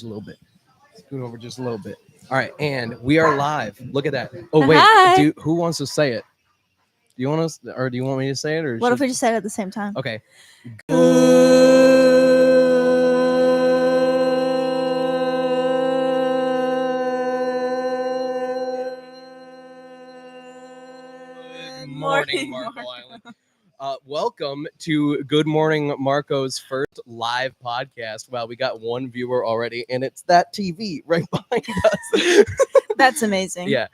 a little bit. Scoot over just a little bit. All right, and we are live. Look at that. Oh wait, Hi. who wants to say it? Do you want us, or do you want me to say it, or What if we just said it at the same time? Okay. Good morning, Marco Island. Welcome to Good Morning Marco's first live podcast. Wow, we got one viewer already, and it's that TV right behind us. That's amazing. Yeah.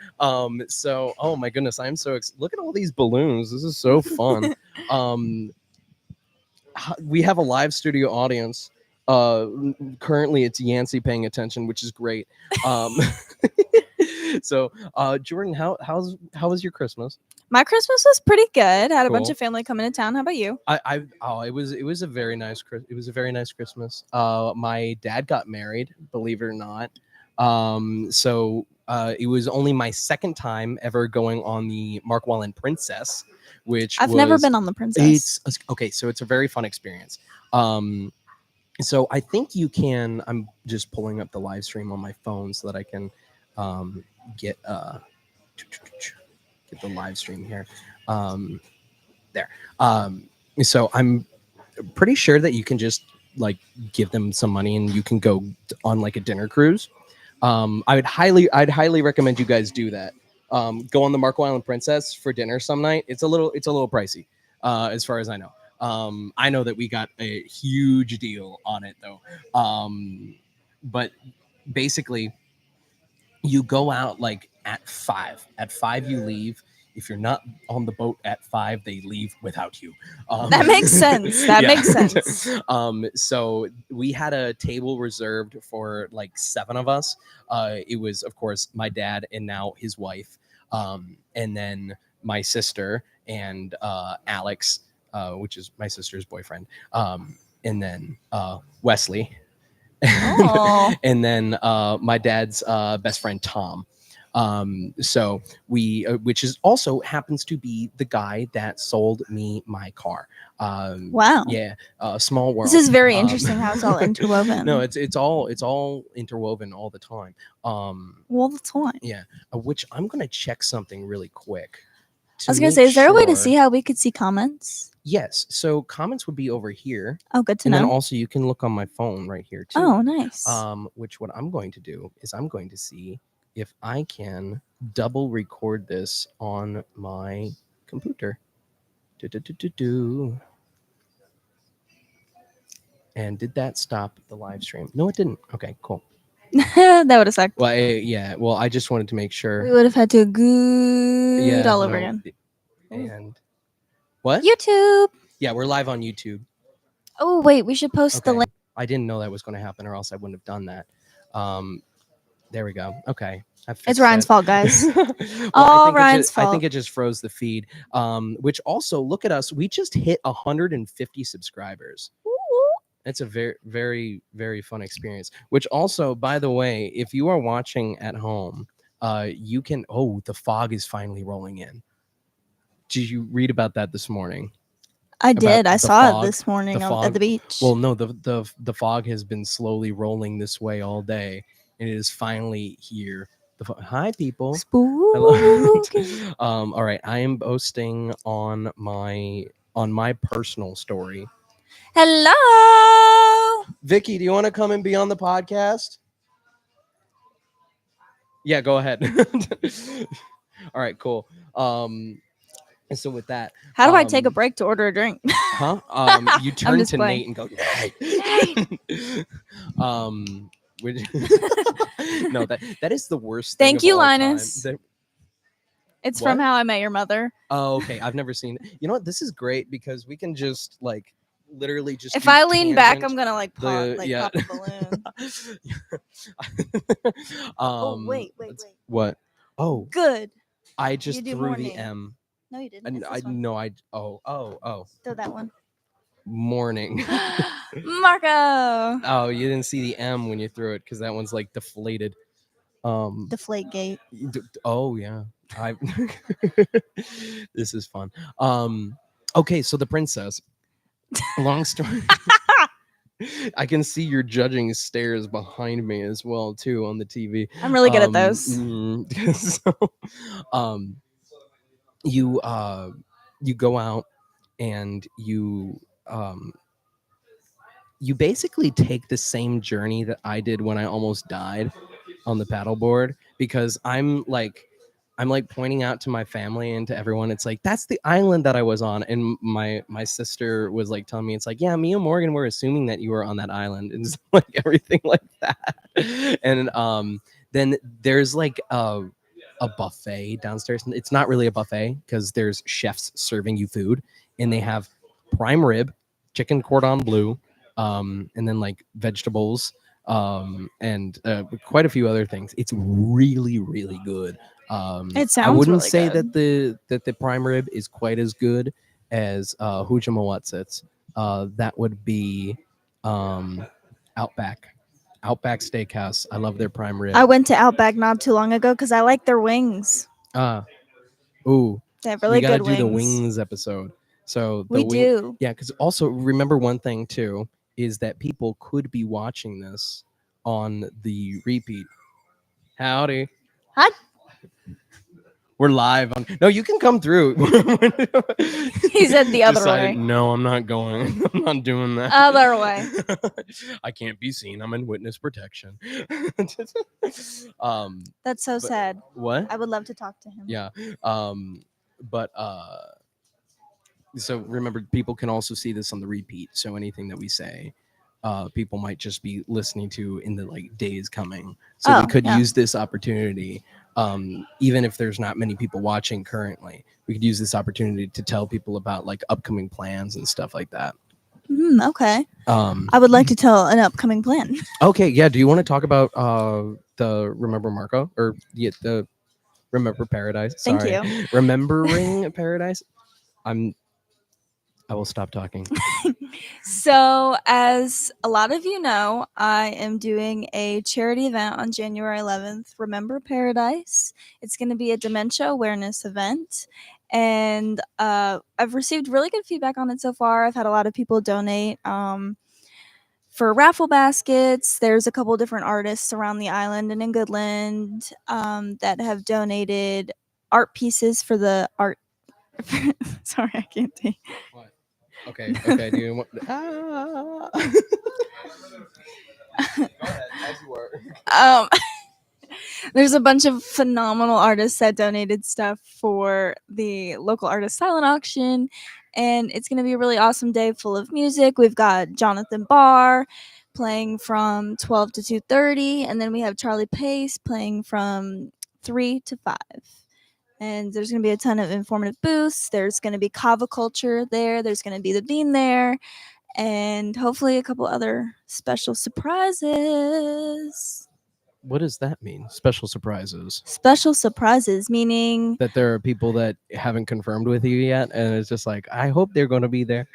So, oh my goodness, I'm so look at all these balloons. This is so fun. We have a live studio audience. Currently, it's Yancey paying attention, which is great. So, Jordan, how was your Christmas? My Christmas was pretty good. Had a bunch Cool. of family come into town. How about you? It was a very nice Christmas. My dad got married, believe it or not. So it was only my second time ever going on the Marco Island Princess, which I've never been on the Princess. It's okay, so it's a very fun experience. So I think you can. I'm just pulling up the live stream on my phone so that I can get the live stream here. There. So I'm pretty sure that you can just like give them some money and you can go on like a dinner cruise. I'd highly recommend you guys do that. Go on the Marco Island Princess for dinner some night. It's a little pricey, as far as I know. I know that we got a huge deal on it though. But basically, you go out like at 5. At 5, you leave. If you're not on the boat at 5, they leave without you. That makes sense. That makes sense. So we had a table reserved for like 7 of us. It was, of course, my dad and now his wife, and then my sister and Alex, which is my sister's boyfriend, and then Wesley, and then my dad's best friend Tom. So we, which is also happens to be the guy that sold me my car. Wow. Yeah. Small world. This is very interesting how it's all interwoven. No, it's all interwoven all the time. All the time. Yeah. Which I'm going to check something really quick. I was going to say, is there a way to see how we could see comments? Yes. So comments would be over here. Oh, good to know. And then also you can look on my phone right here too. Oh, nice. Which what I'm going to do is I'm going to see if I can double record this on my computer. And did that stop the live stream? No, it didn't. Okay, cool. That would have sucked. Well, yeah. Well, I just wanted to make sure. We would have had to go all over again. And what? YouTube. Yeah, we're live on YouTube. Oh, wait. We should post the link. I didn't know that was going to happen, or else I wouldn't have done that. There we go. Okay. It's Ryan's fault, guys. Ryan's fault. I think it just froze the feed. Which also, look at us. We just hit 150 subscribers. It's a very, very, very fun experience. Which also, by the way, if you are watching at home, you can. Oh, the fog is finally rolling in. Did you read about that this morning? I did. I saw it this morning at the beach. Well, no, the fog has been slowly rolling this way all day. And it is finally here. Hi, people. Hello. All right, I am posting on my personal story. Hello, Vicky. Do you want to come and be on the podcast? Yeah, go ahead. All right, cool. And so with that, how do I take a break to order a drink? Huh? You turn to Nate and go, hey. No, that is the worst thing. Thank you, Linus. It's from How I Met Your Mother. Oh, okay. I've never seen it. You know what? This is great because we can just like literally just. If I lean back, I'm gonna like pop a balloon. Oh wait. What? Oh, good. I just threw the M. No, you didn't. Oh. Throw that one. Morning. Marco. Oh, you didn't see the M when you threw it because that one's like deflated. Deflate gate. Oh yeah. This is fun. Okay, so the princess. Long story. I can see your judging stares behind me as well too on the TV. I'm really good at those. So, um, you you go out and um you basically take the same journey that I did when I almost died on the paddleboard, because I'm like pointing out to my family and to everyone, it's like, that's the island that I was on. And my sister was like telling me, it's like, yeah, me and Morgan were assuming that you were on that island, and it's like everything like that. And then there's like a buffet downstairs. It's not really a buffet because there's chefs serving you food, and they have prime rib, chicken cordon bleu, and then like vegetables, and quite a few other things. It's really, really good. It I sounds wouldn't really say good. that the prime rib is quite as good as Hujamawatsits. That would be um, Outback. Outback Steakhouse. I love their prime rib. I went to Outback not too long ago because I like their wings. Uh, ooh, They have we really got to good do the wings. wings episode. So the We wing, do. yeah, because also remember one thing too is that people could be watching this on the repeat. Howdy. Hi. We're live on. No, you can come through. He said the other Decided, way. no, I'm not going. I'm not doing that. Other way. I can't be seen. I'm in witness protection. That's so sad. What? I would love to talk to him. Yeah. But so remember, people can also see this on the repeat. So anything that we say, people might just be listening to in the like days coming. So we could use this opportunity, even if there's not many people watching currently. We could use this opportunity to tell people about like upcoming plans and stuff like that. Okay. I would like to tell an upcoming plan. Okay, yeah. Do you want to talk about the Remember Marco or the Remember Paradise? Thank Sorry, you. Remembering Paradise. I will stop talking. So, as a lot of you know, I am doing a charity event on January 11th, Remember Paradise. It's going to be a dementia awareness event. And I've received really good feedback on it so far. I've had a lot of people donate for raffle baskets. There's a couple different artists around the island and in Goodland that have donated art pieces for the art. Sorry, I can't take. What? Okay. Do you want? Go ahead, as you were. There's a bunch of phenomenal artists that donated stuff for the local artist silent auction, and it's going to be a really awesome day full of music. We've got Jonathan Barr playing from 12 to 2:30, and then we have Charlie Pace playing from 3 to 5. And there's going to be a ton of informative booths. There's going to be Kava Culture there. There's going to be the Bean there, and hopefully a couple other special surprises. What does that mean? Special surprises? Special surprises, meaning that there are people that haven't confirmed with you yet, and it's just like, I hope they're going to be there.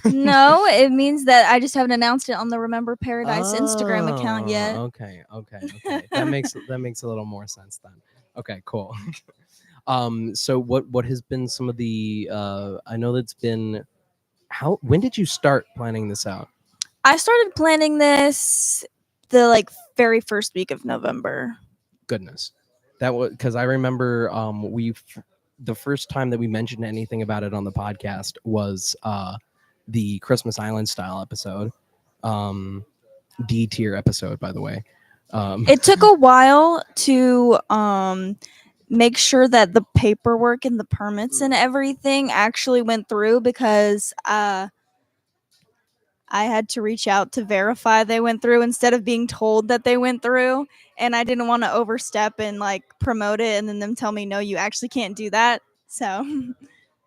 no, it means that I just haven't announced it on the Remember Paradise Instagram account yet. Okay. That makes a little more sense then. Okay, cool. So what has been some of the I know that's been when did you start planning this out? I started planning this the very first week of November. Goodness. That was because I remember the first time that we mentioned anything about it on the podcast was the Christmas Island style episode, D tier episode, by the way. It took a while to make sure that the paperwork and the permits and everything actually went through, because I had to reach out to verify they went through instead of being told that they went through. And I didn't want to overstep and promote it and then them tell me, no, you actually can't do that. So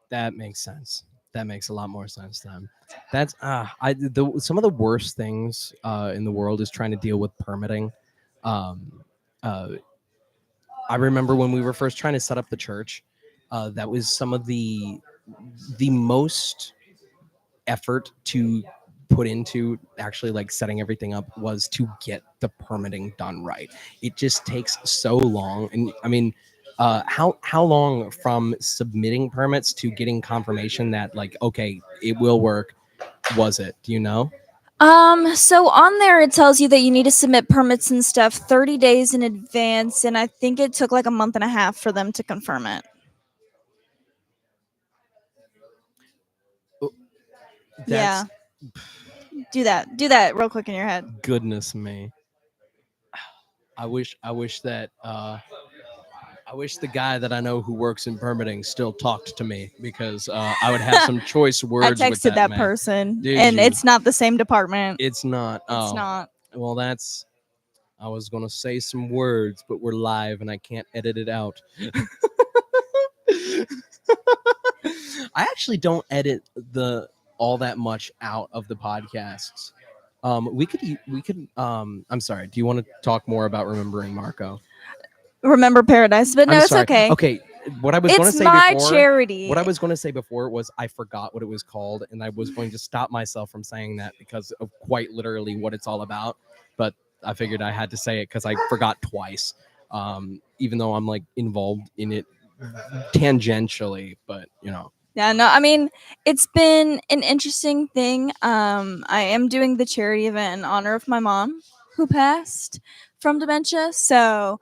that makes sense. That makes a lot more sense then. That's some of the worst things in the world is trying to deal with permitting. I remember when we were first trying to set up the church, that was some of the most effort to put into actually setting everything up was to get the permitting done right. It just takes so long. And I mean, how long from submitting permits to getting confirmation that okay, it will work was it? Do you know? So on there it tells you that you need to submit permits and stuff 30 days in advance, and I think it took like a month and a half for them to confirm it. That's Yeah. Do that. Do that real quick in your head. goodness me. I wish that I wish the guy that I know who works in permitting still talked to me because I would have some choice I words with texted that that man. person, Did and you? it's not the same department. It's not. It's Oh, not. well, that's. I was gonna say some words, but we're live and I can't edit it out. I actually don't edit the all that much out of the podcasts. We could. I'm sorry. Do you want to talk more about remembering Marco? Remember Paradise, but no, I'm it's sorry. okay. Okay, what I was going to It's say my before. charity. What I was going to say before was I forgot what it was called, and I was going to stop myself from saying that because of quite literally what it's all about. But I figured I had to say it because I forgot twice, even though I'm like involved in it tangentially. But you know, Yeah, no, I mean, it's been an interesting thing. I am doing the charity event in honor of my mom who passed from dementia. So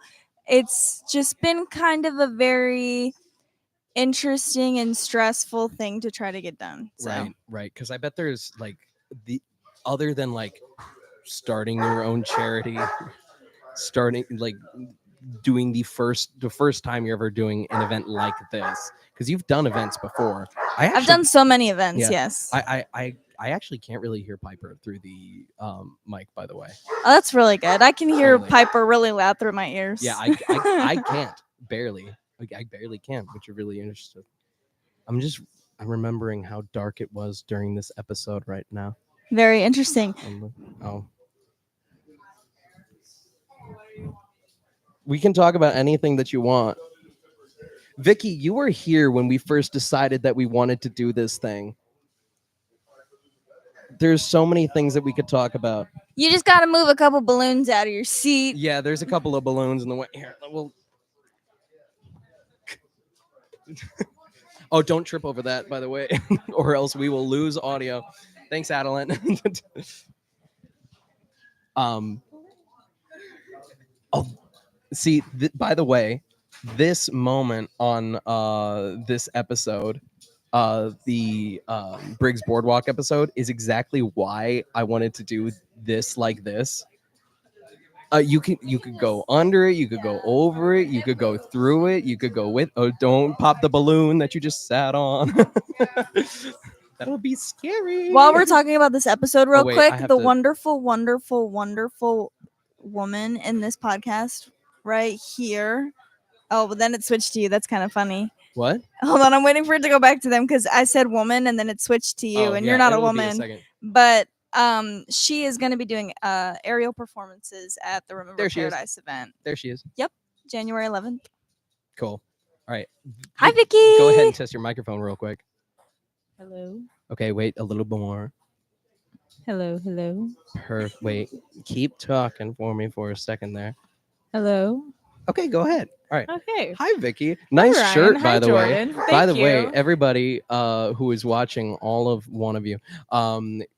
it's just been kind of a very interesting and stressful thing to try to get done. So right. Because I bet there's like the other than like starting your own charity, starting like doing the first time you're ever doing an event like this because you've done events before. I've done so many events, yeah, yes. I actually can't really hear Piper through the mic, by the way. Oh, that's really good. I can hear Barely. Piper really loud through my ears. Yeah, I can't barely. Like, I barely can, which are really interested. I'm remembering how dark it was during this episode right now. Very interesting. Oh. We can talk about anything that you want. Vicky, you were here when we first decided that we wanted to do this thing. There's so many things that we could talk about. You just got to move a couple balloons out of your seat. Yeah, there's a couple of balloons in the way. Here, well. Oh, don't trip over that, by the way, or else we will lose audio. Thanks, Adeline. Oh, see, by the way, this moment on this episode, the Briggs Boardwalk episode, is exactly why I wanted to do this like this. You could go under it, you could go over it, you could go through it, you could go with. Oh, don't pop the balloon that you just sat on. That'll be scary. While we're talking about this episode real wait, quick, the wonderful, wonderful, wonderful woman in this podcast right here. Oh, but then it switched to you. That's kind of funny. What? Hold on, I'm waiting for it to go back to them because I said woman and then it switched to you, and you're not a woman. But she is going to be doing aerial performances at the Remember Paradise event. There she is. Yep, January 11th. Cool. All right. Hi, Vicky. Go ahead and test your microphone real quick. Hello. Okay, wait a little more. Hello. Wait, keep talking for me for a second there. Hello. Okay, go ahead. All right. Okay. Hi, Vicky. Nice Ryan. shirt, Hi, by the Jordan. way. By the Thank way, you. everybody who is watching, one of you,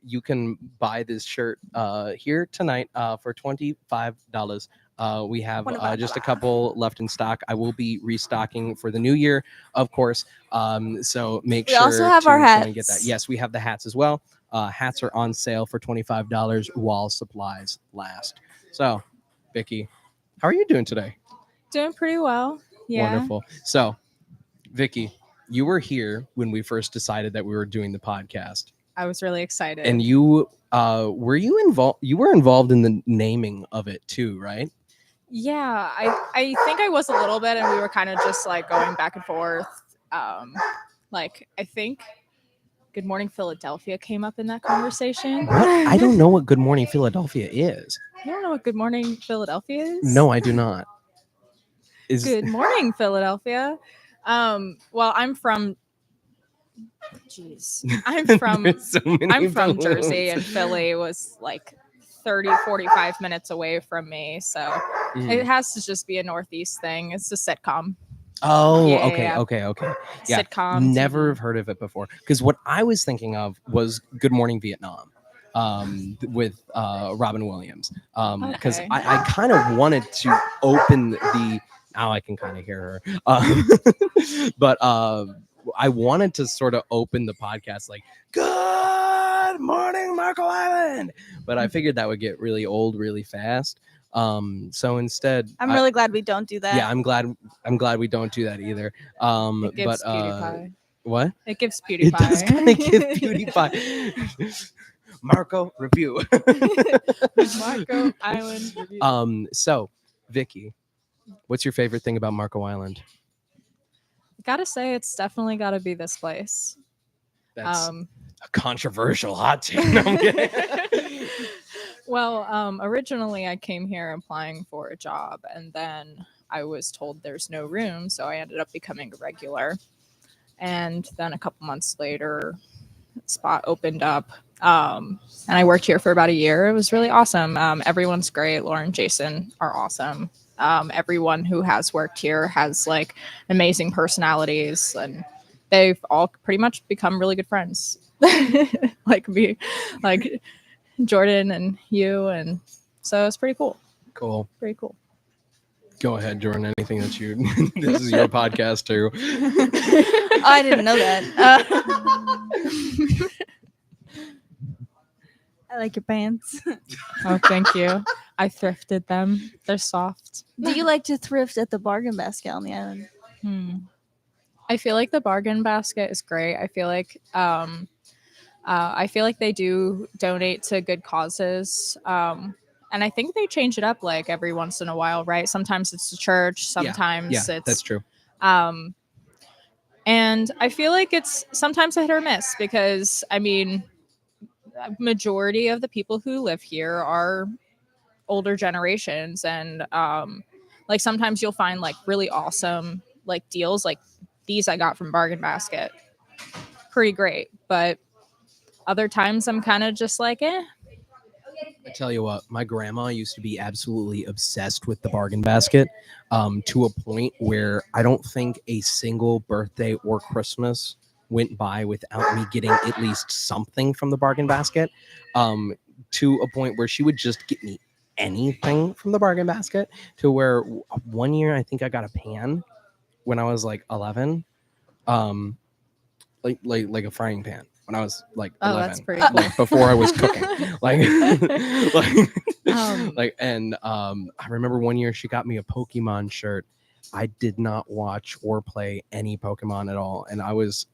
you can buy this shirt here tonight for $25. We have just a couple left in stock. I will be restocking for the new year, of course. So make sure also have to our come and get hats. that. Yes, we have the hats as well. Hats are on sale for $25 while supplies last. So, Vicky, how are you doing today? Doing pretty well. Yeah. Wonderful. So, Vicky, you were here when we first decided that we were doing the podcast. I was really excited. And you were involved? You were involved in the naming of it too, right? Yeah, I think I was a little bit, and we were kind of just like going back and forth. Like I think Good Morning Philadelphia came up in that conversation. What? I don't know what Good Morning Philadelphia is. You don't know what Good Morning Philadelphia is? No, I do not. Good Morning Philadelphia. Well, I'm from. Jeez, I'm from Jersey, and Philly was like 30-45 minutes away from me, so it has to just be a Northeast thing. It's a sitcom. Oh, Yeah. okay. Yeah, Sitcom. never TV. have heard of it before. Because what I was thinking of was Good Morning Vietnam. with Robin Williams. Because Okay. I kind of wanted to open the. Now I can kind of hear her. But I wanted to sort of open the podcast like, "Good morning, Marco Island," but I figured that would get really old really fast. So instead, I'm really glad we don't do that. yeah, I'm glad we don't do that either. It gives But PewDiePie. what? It gives PewDiePie. It does kind of give PewDiePie. Marco review. Marco Island review. So Vicky, what's your favorite thing about Marco Island? Gotta say, it's definitely gotta be this place. That's a controversial hot take. No, I'm kidding. Well, originally I came here applying for a job, and then I was told there's no room, so I ended up becoming a regular. And then a couple months later, spot opened up, and I worked here for about a year. It was really awesome. Everyone's great. Lauren, Jason are awesome. Everyone who has worked here has like amazing personalities, and they've all pretty much become really good friends. Like me, like Jordan and you, and so it's pretty cool. Cool. Pretty cool. Go ahead, Jordan. Anything that you. This is your podcast too. Oh, I didn't know that. I like your pants. Oh, thank you. I thrifted them. They're soft. Do you like to thrift at the bargain basket on the island? I feel like the bargain basket is great. I feel like they do donate to good causes. And I think they change it up like every once in a while, right? Sometimes it's the church, sometimes Yeah, it's that's true. and I feel like it's sometimes a hit or miss because I mean, majority of the people who live here are older generations, and like sometimes you'll find like really awesome like deals like these I got from Bargain Basket. Pretty great, but other times I'm kind of just like, eh. I tell you what, my grandma used to be absolutely obsessed with the bargain basket, to a point where I don't think a single birthday or Christmas went by without me getting at least something from the bargain basket, to a point where she would just get me anything from the bargain basket, to where one year I think I got a pan when I was like 11, like a frying pan when I was like 11. Oh, that's pretty cool. Like, before I was cooking. like, and I remember one year she got me a Pokemon shirt. I did not watch or play any Pokemon at all, and I was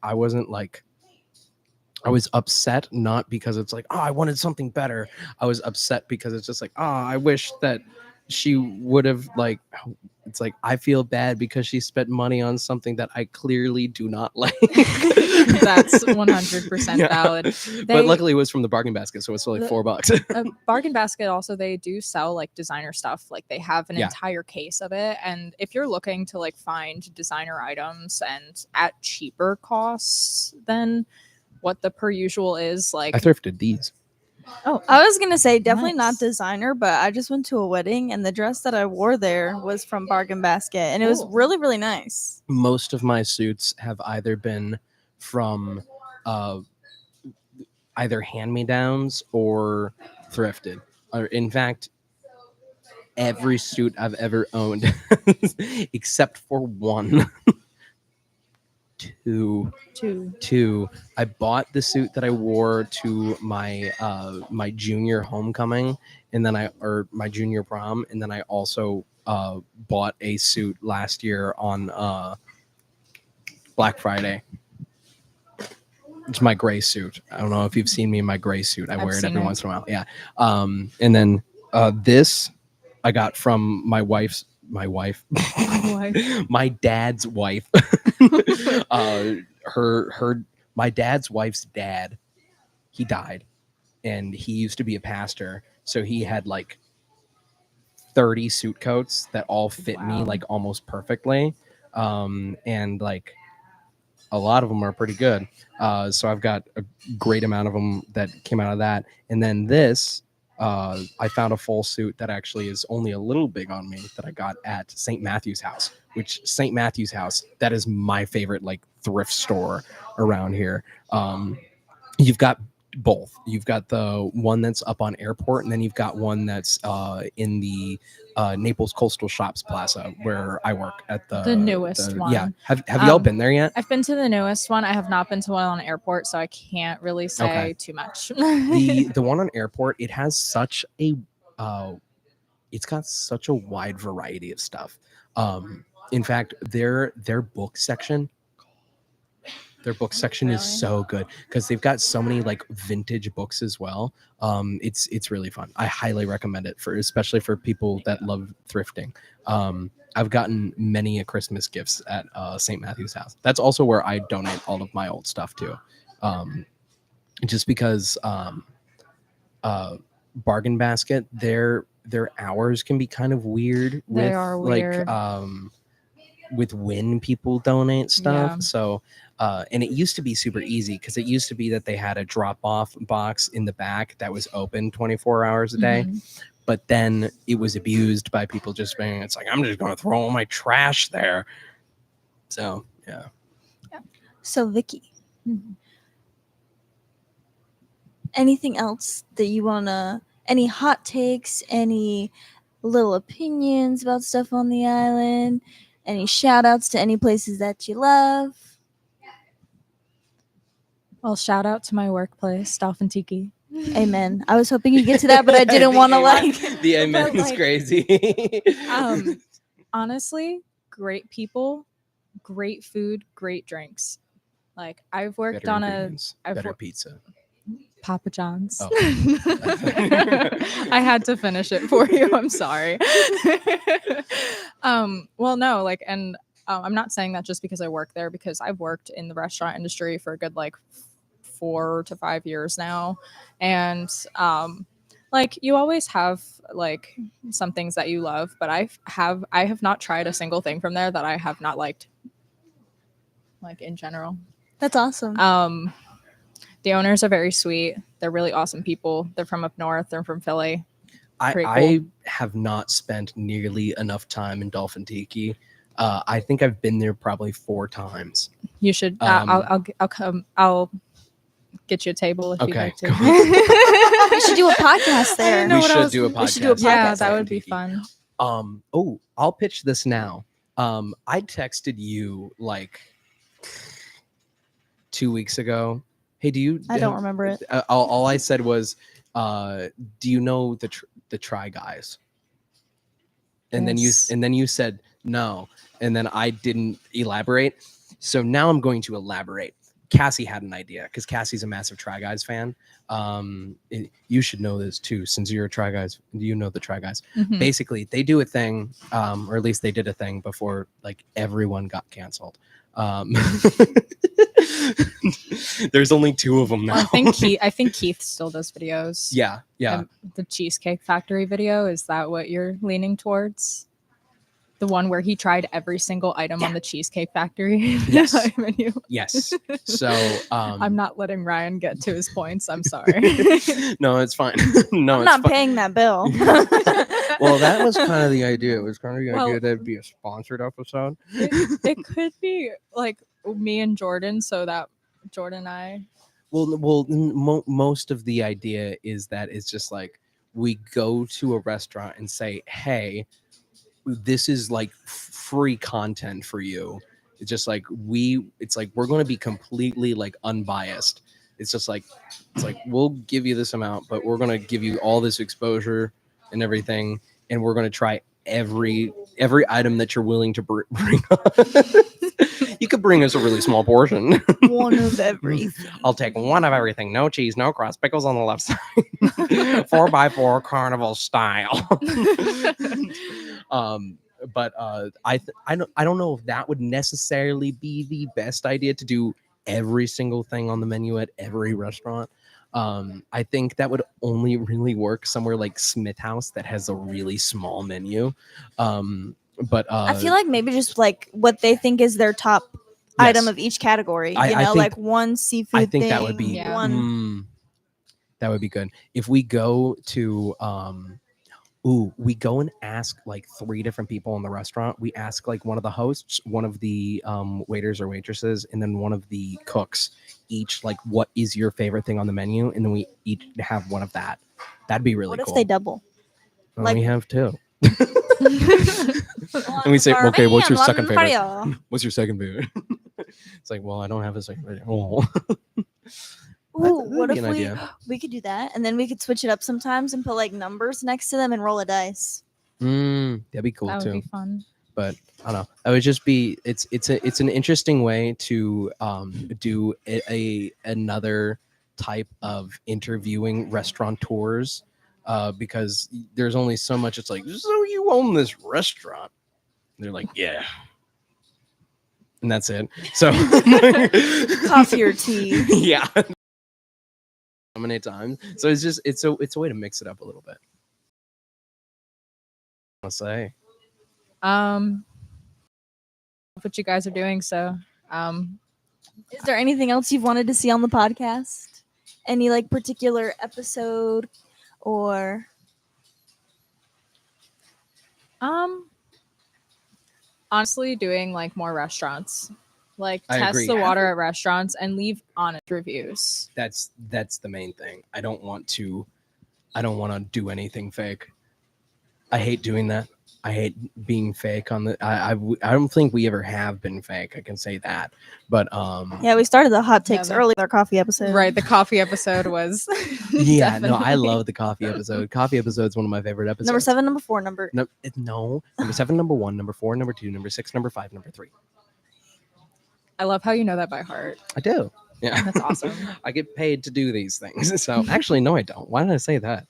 upset, not because it's like, oh, I wanted something better. I was upset because it's just like, oh, I wish that she would have like. It's like I feel bad because she spent money on something that I clearly do not like. That's 100% valid. But luckily it was from the bargain basket, so it's only $4. Bargain Basket also, they do sell like designer stuff. Like they have an entire case of it, and if you're looking to like find designer items and at cheaper costs than what the per usual is, like I thrifted these. Oh, I was gonna say definitely not Nice. designer, but I just went to a wedding and the dress that I wore there was from Bargain Basket, and it was Cool. really, really nice. Most of my suits have either been from either hand-me-downs or thrifted. Or in fact, every suit I've ever owned, except for one. Two. I bought the suit that I wore to my my junior homecoming, and then my junior prom, and then I also bought a suit last year on Black Friday. It's my gray suit. I don't know if you've seen me in my gray suit. I I've wear it seen every it. once in a while. Yeah. And then this I got from my dad's wife. My dad's wife's dad, he died, and he used to be a pastor, so he had like 30 suit coats that all fit me Wow. like almost perfectly, and like a lot of them are pretty good. So I've got a great amount of them that came out of that, and then this. I found a full suit that actually is only a little big on me that I got at St. Matthew's House, which St. Matthew's House, that is my favorite like thrift store around here. You've got both. You've got the one that's up on Airport, and then you've got one that's in the Naples Coastal Shops Plaza where I work at The newest one. Yeah, have y'all Um, been there yet? I've been to the newest one. I have not been to one on Airport, so I can't really say Okay. too much. The one on Airport, it has such a it's got such a wide variety of stuff. In fact, their book section is Really? so good because they've got so many like vintage books as well. It's really fun. I highly recommend it for especially for people that love thrifting. I've gotten many a Christmas gifts at St. Matthew's house. That's also where I donate all of my old stuff to, just because Bargain Basket their hours can be kind of weird They with are weird. with when people donate stuff. Yeah. So and it used to be super easy because it used to be that they had a drop-off box in the back that was open 24 hours a day. Mhm. But then it was abused by people just being, it's like, I'm just going to throw all my trash there. So, yeah. So, Vicky, Mhm. anything else that you wanna? Any hot takes? Any little opinions about stuff on the island? Any shout outs to any places that you love? Well, shout out to my workplace, Dolphin Tiki. Amen. I was hoping you'd get to that, but I didn't want to like. The amen but, is like, crazy. Honestly, great people, great food, great drinks. Like I've worked Better on ingredients, I've better wor- pizza. Papa John's. Oh. I had to finish it for you. I'm sorry. Well, no, like, and I'm not saying that just because I work there, because I've worked in the restaurant industry for a good like 4 to 5 years now, and like you always have like some things that you love, but I have not tried a single thing from there that I have not liked, like in general. That's awesome. The owners are very sweet. They're really awesome people. They're from up north. They're from Philly. Pretty I cool. have not spent nearly enough time in Dolphin Tiki. I think I've been there probably 4 times. You should. I'll come. I'll get you a table if you'd Okay, like to. cool. We should do a podcast there. know We what should else- do a we should do a podcast. Yeah, podcast that there. would be fun. Oh, I'll pitch this now. I texted you like 2 weeks ago. Hey, do you? I don't remember it. All I said was, "Do you know the Try Guys?" And Yes. then you said no, and then I didn't elaborate. So now I'm going to elaborate. Cassie had an idea because Cassie's a massive Try Guys fan. You should know this too, since you're a Try Guys. You know the Try Guys. Mhm. Basically, they do a thing, or at least they did a thing before like everyone got canceled. There's only 2 of them now. I think Keith still does videos. Yeah. The Cheesecake Factory video, is that what you're leaning towards? The one where he tried every single item on the Cheesecake Factory Yes. menu. Yes. So I'm not letting Ryan get to his points. I'm sorry. No, it's fine. No, I'm it's not fine. paying that bill. Well, that was kind of the idea. It was kind of the Well- idea that it'd be a sponsored episode. it could be like me and Jordan, so that Jordan and I. Well, most of the idea is that it's just like we go to a restaurant and say, "Hey, this is like free content for you." It's just like it's like we're going to be completely like unbiased. It's just like we'll give you this amount, but we're going to give you all this exposure and everything, and we're going to try every item that you're willing to bring on. You could bring us a really small portion. One of everything. I'll take one of everything. No cheese, no crust, pickles on the left side. 4x4 carnival style. But I don't know if that would necessarily be the best idea to do every single thing on the menu at every restaurant. I think that would only really work somewhere like Smith House that has a really small menu. But I feel like maybe just like what they think is their top item of each category. I You know, think- like one seafood I think thing. that would be Yeah. one. that would be good if we go to Ooh, we go and ask like 3 different people in the restaurant. We ask like one of the hosts, one of the waiters or waitresses, and then one of the cooks. Each like, what is your favorite thing on the menu, and then we each have one of that. That'd be really What if cool. they double? Well, like- we have 2. And we say, okay, what's your second favorite? What's your second favorite? It's like, well, I don't have a second favorite. Oh. Ooh, That'd what be if an idea. we could do that, and then we could switch it up sometimes and put like numbers next to them and roll a dice. That'd be cool That would too. be fun. But I don't know. That would just be it's an interesting way to do another type of interviewing restaurateurs, because there's only so much. It's like, so you own this restaurant? And they're like, yeah, and that's it. So Coffee or tea. yeah. How many times? So it's just it's a way to mix it up a little bit. I'll say. What you guys are doing, so Is there anything else you've wanted to see on the podcast? Any like particular episode or honestly doing like more restaurants, like I test agree. the water at restaurants and leave honest reviews. That's the main thing. I don't want to do anything fake. I hate doing that. I hate being fake on the I don't think we ever have been fake. I can say that. But yeah, we started the hot takes Yeah, early with our coffee episode. Right, the coffee episode was yeah, no, I definitely- love the coffee episode. Coffee episode's one of my favorite episodes. Number 7, number 4, number. No, number 7, number 1, number 4, number 2, number 6, number 5, number 3. I love how you know that by heart. I do. Yeah, That's awesome. I get paid to do these things. So actually, no, I don't. Why did I say that?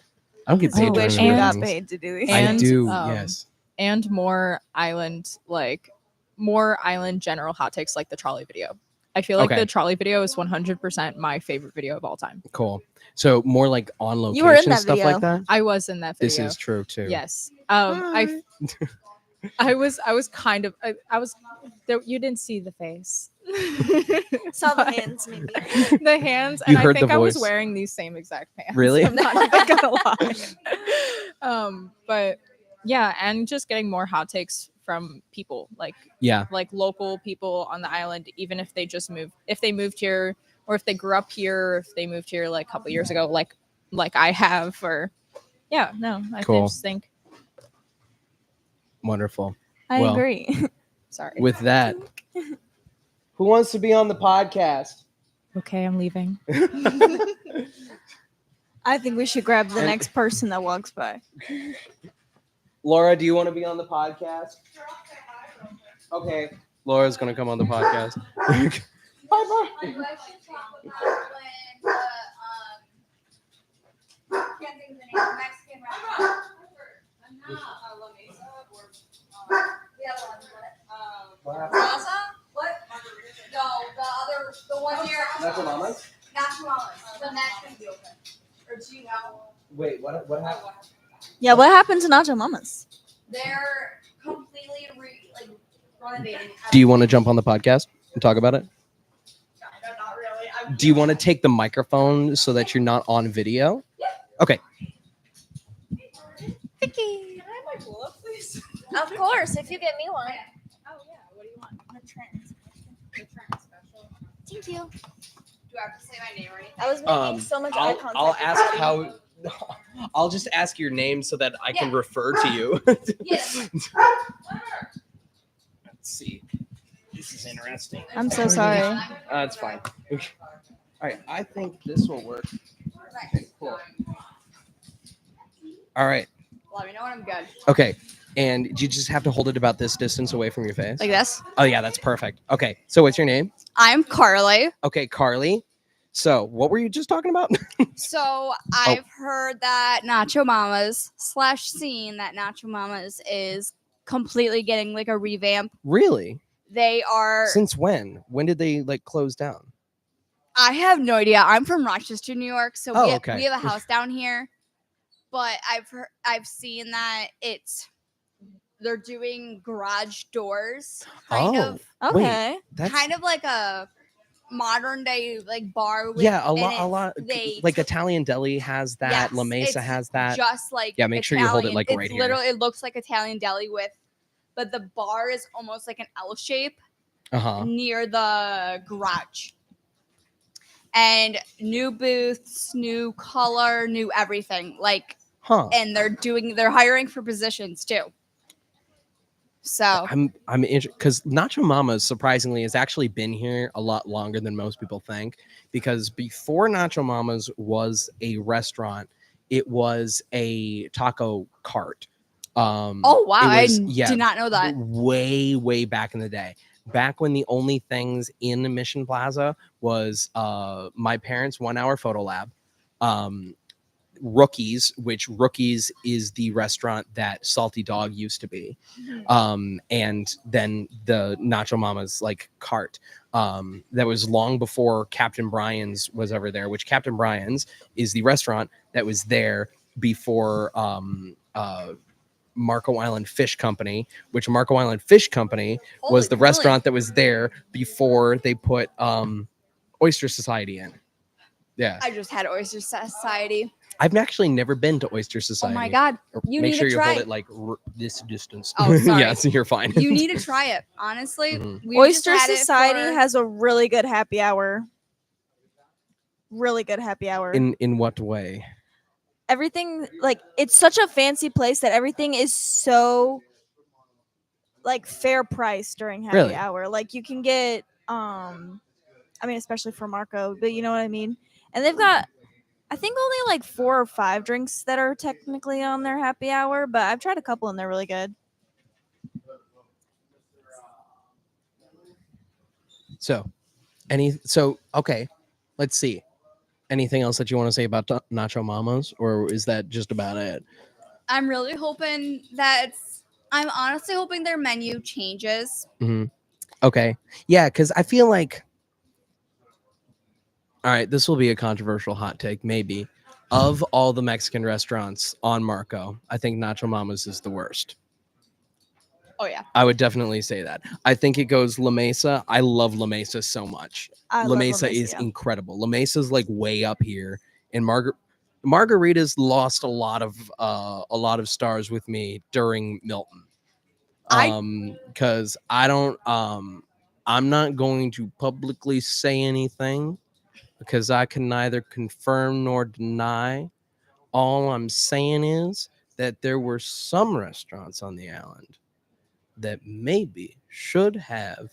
I don't get I paid. to wish do we these got things. paid to do these. I And, do. um, Yes. And more island general hot takes like the trolley video. I feel like Okay. the trolley video is 100% my favorite video of all time. Cool. So more like on You location were in that stuff video. like that. I was in that video. This is true too. Yes. I was kind of I was there. You didn't see the face. Saw the But- hands maybe. The hands, You and I heard think the I was voice. wearing these same exact pants. Really? I'm not even gonna lie. But yeah, and just getting more hot takes from people, like Yeah. local people on the island, even if they just moved, if they moved here, or if they grew up here, or if they moved here like a couple years ago, like I have, or yeah, no, I Cool. just think. Wonderful. I Well, agree. Sorry. With that, who wants to be on the podcast? Okay, I'm leaving. I think we should grab the And- next person that walks by. Laura, do you want to be on the podcast? Okay. Laura's going to come on the podcast. Bye bye. Wait, what happened? Yeah, what happened to Nacho Mamas? They're completely renovating. Do you want to jump on the podcast and talk about it? No, not really. Do you want to take the microphone so that you're not on video? Okay. Vicky. Can I have my glove, please? Of course, if you get me one. Oh yeah. What do you want? The trans. The trans special. Thank you. Do I have to say my name or anything? I was making so much eye contact. I'll ask how. I'll just ask your name so that I can Yeah. refer to you. Yes. Let's see. This is interesting. I'm so sorry. It's fine. All right, I think this will work. Okay, cool. All right. Let me know when I'm good. Okay. And you just have to hold it about this distance away from your face. Like this. Oh yeah, that's perfect. Okay. So what's your name? I'm Carly. Okay, Carly. So what were you just talking about? So I've heard that Nacho Mamas / seen that Nacho Mamas is completely getting like a revamp. Really? They are. Since when? When did they like close down? I have no idea. I'm from Rochester, New York, so Oh, we okay. have a house down here. But I've seen that they're doing garage doors, kind of Wait, Okay. that's kind of like a modern day like bar with Yeah, a and lot. they Like took- Italian Deli has that. La Mesa it's has that. just like Yeah, make sure you hold it, Italian. like, it's right here. literally it looks like Italian deli but the bar is almost like an L shape near the garage. And new booths, new color, new everything. Like and they're hiring for positions too. So I'm interested because Nacho Mama's surprisingly has actually been here a lot longer than most people think. Because before Nacho Mama's was a restaurant, it was a taco cart. oh wow, I did not know that. Way back in the day. Back when the only things in Mission Plaza was my parents' 1 hour photo lab, Rookies, which Rookies is the restaurant that Salty Dog used to be, and then the Nacho Mama's like cart that was long before Captain Brian's was ever there, which Captain Brian's is the restaurant that was there before Marco Island Fish Company, which Marco Island Fish Company was the restaurant that was there before they put Oyster Society in. Yeah, I just had Oyster Society. I've actually never been to Oyster Society. Oh my god! You Make need sure to you try. hold it like this distance. Oh, sorry. Yes, you're fine. You need to try it. Honestly, Oyster Society has a really good happy hour. Really good happy hour. In what way? Everything, like, it's such a fancy place that everything is so like fair price during happy hour. Like you can get I mean, especially for Marco, but you know what I mean? And they've got, I think, only like 4 or 5 drinks that are technically on their happy hour, but I've tried a couple and they're really good. So, okay, let's see. Anything else that you want to say about Nacho Mama's, or is that just about it? I'm really hoping I'm honestly hoping their menu changes. Okay, yeah, because I feel like, all right, this will be a controversial hot take, maybe. Of all the Mexican restaurants on Marco, I think Nacho Mama's is the worst. Oh yeah, I would definitely say that. I think it goes La Mesa. I love La Mesa so much. La Mesa is incredible. La Mesa's like way up here, and Margarita's lost a lot of stars with me during Milton. Because I'm not going to publicly say anything because I can neither confirm nor deny. All I'm saying is that there were some restaurants on the island that maybe should have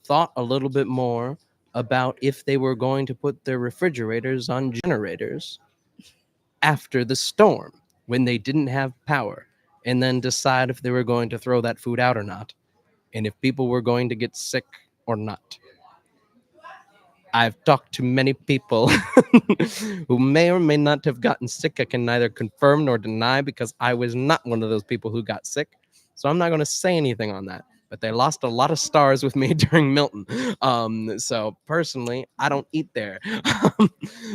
thought a little bit more about if they were going to put their refrigerators on generators after the storm when they didn't have power, and then decide if they were going to throw that food out or not, and if people were going to get sick or not. I've talked to many people who may or may not have gotten sick. I can neither confirm nor deny because I was not one of those people who got sick. So I'm not going to say anything on that. But they lost a lot of stars with me during Milton. So personally, I don't eat there.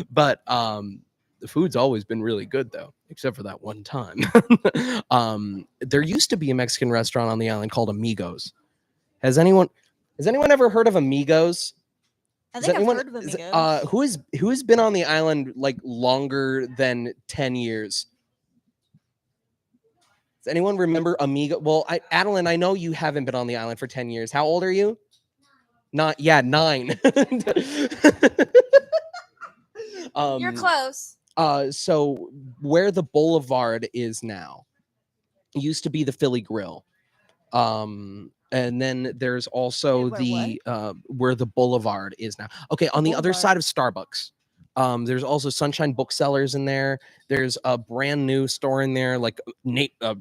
But the food's always been really good, though, except for that one time. There used to be a Mexican restaurant on the island called Amigos. Has anyone ever heard of Amigos? I think I've heard of Amigos. Who has been on the island like longer than 10 years? Does anyone remember Amigo? Well, Adeline, I know you haven't been on the island for 10 years. How old are you? 9. You're close. So where the Boulevard is now used to be the Philly Grill. And then there's also where the Boulevard is now. Okay, on the other side of Starbucks. There's also Sunshine Booksellers in there. There's a brand new store in there, like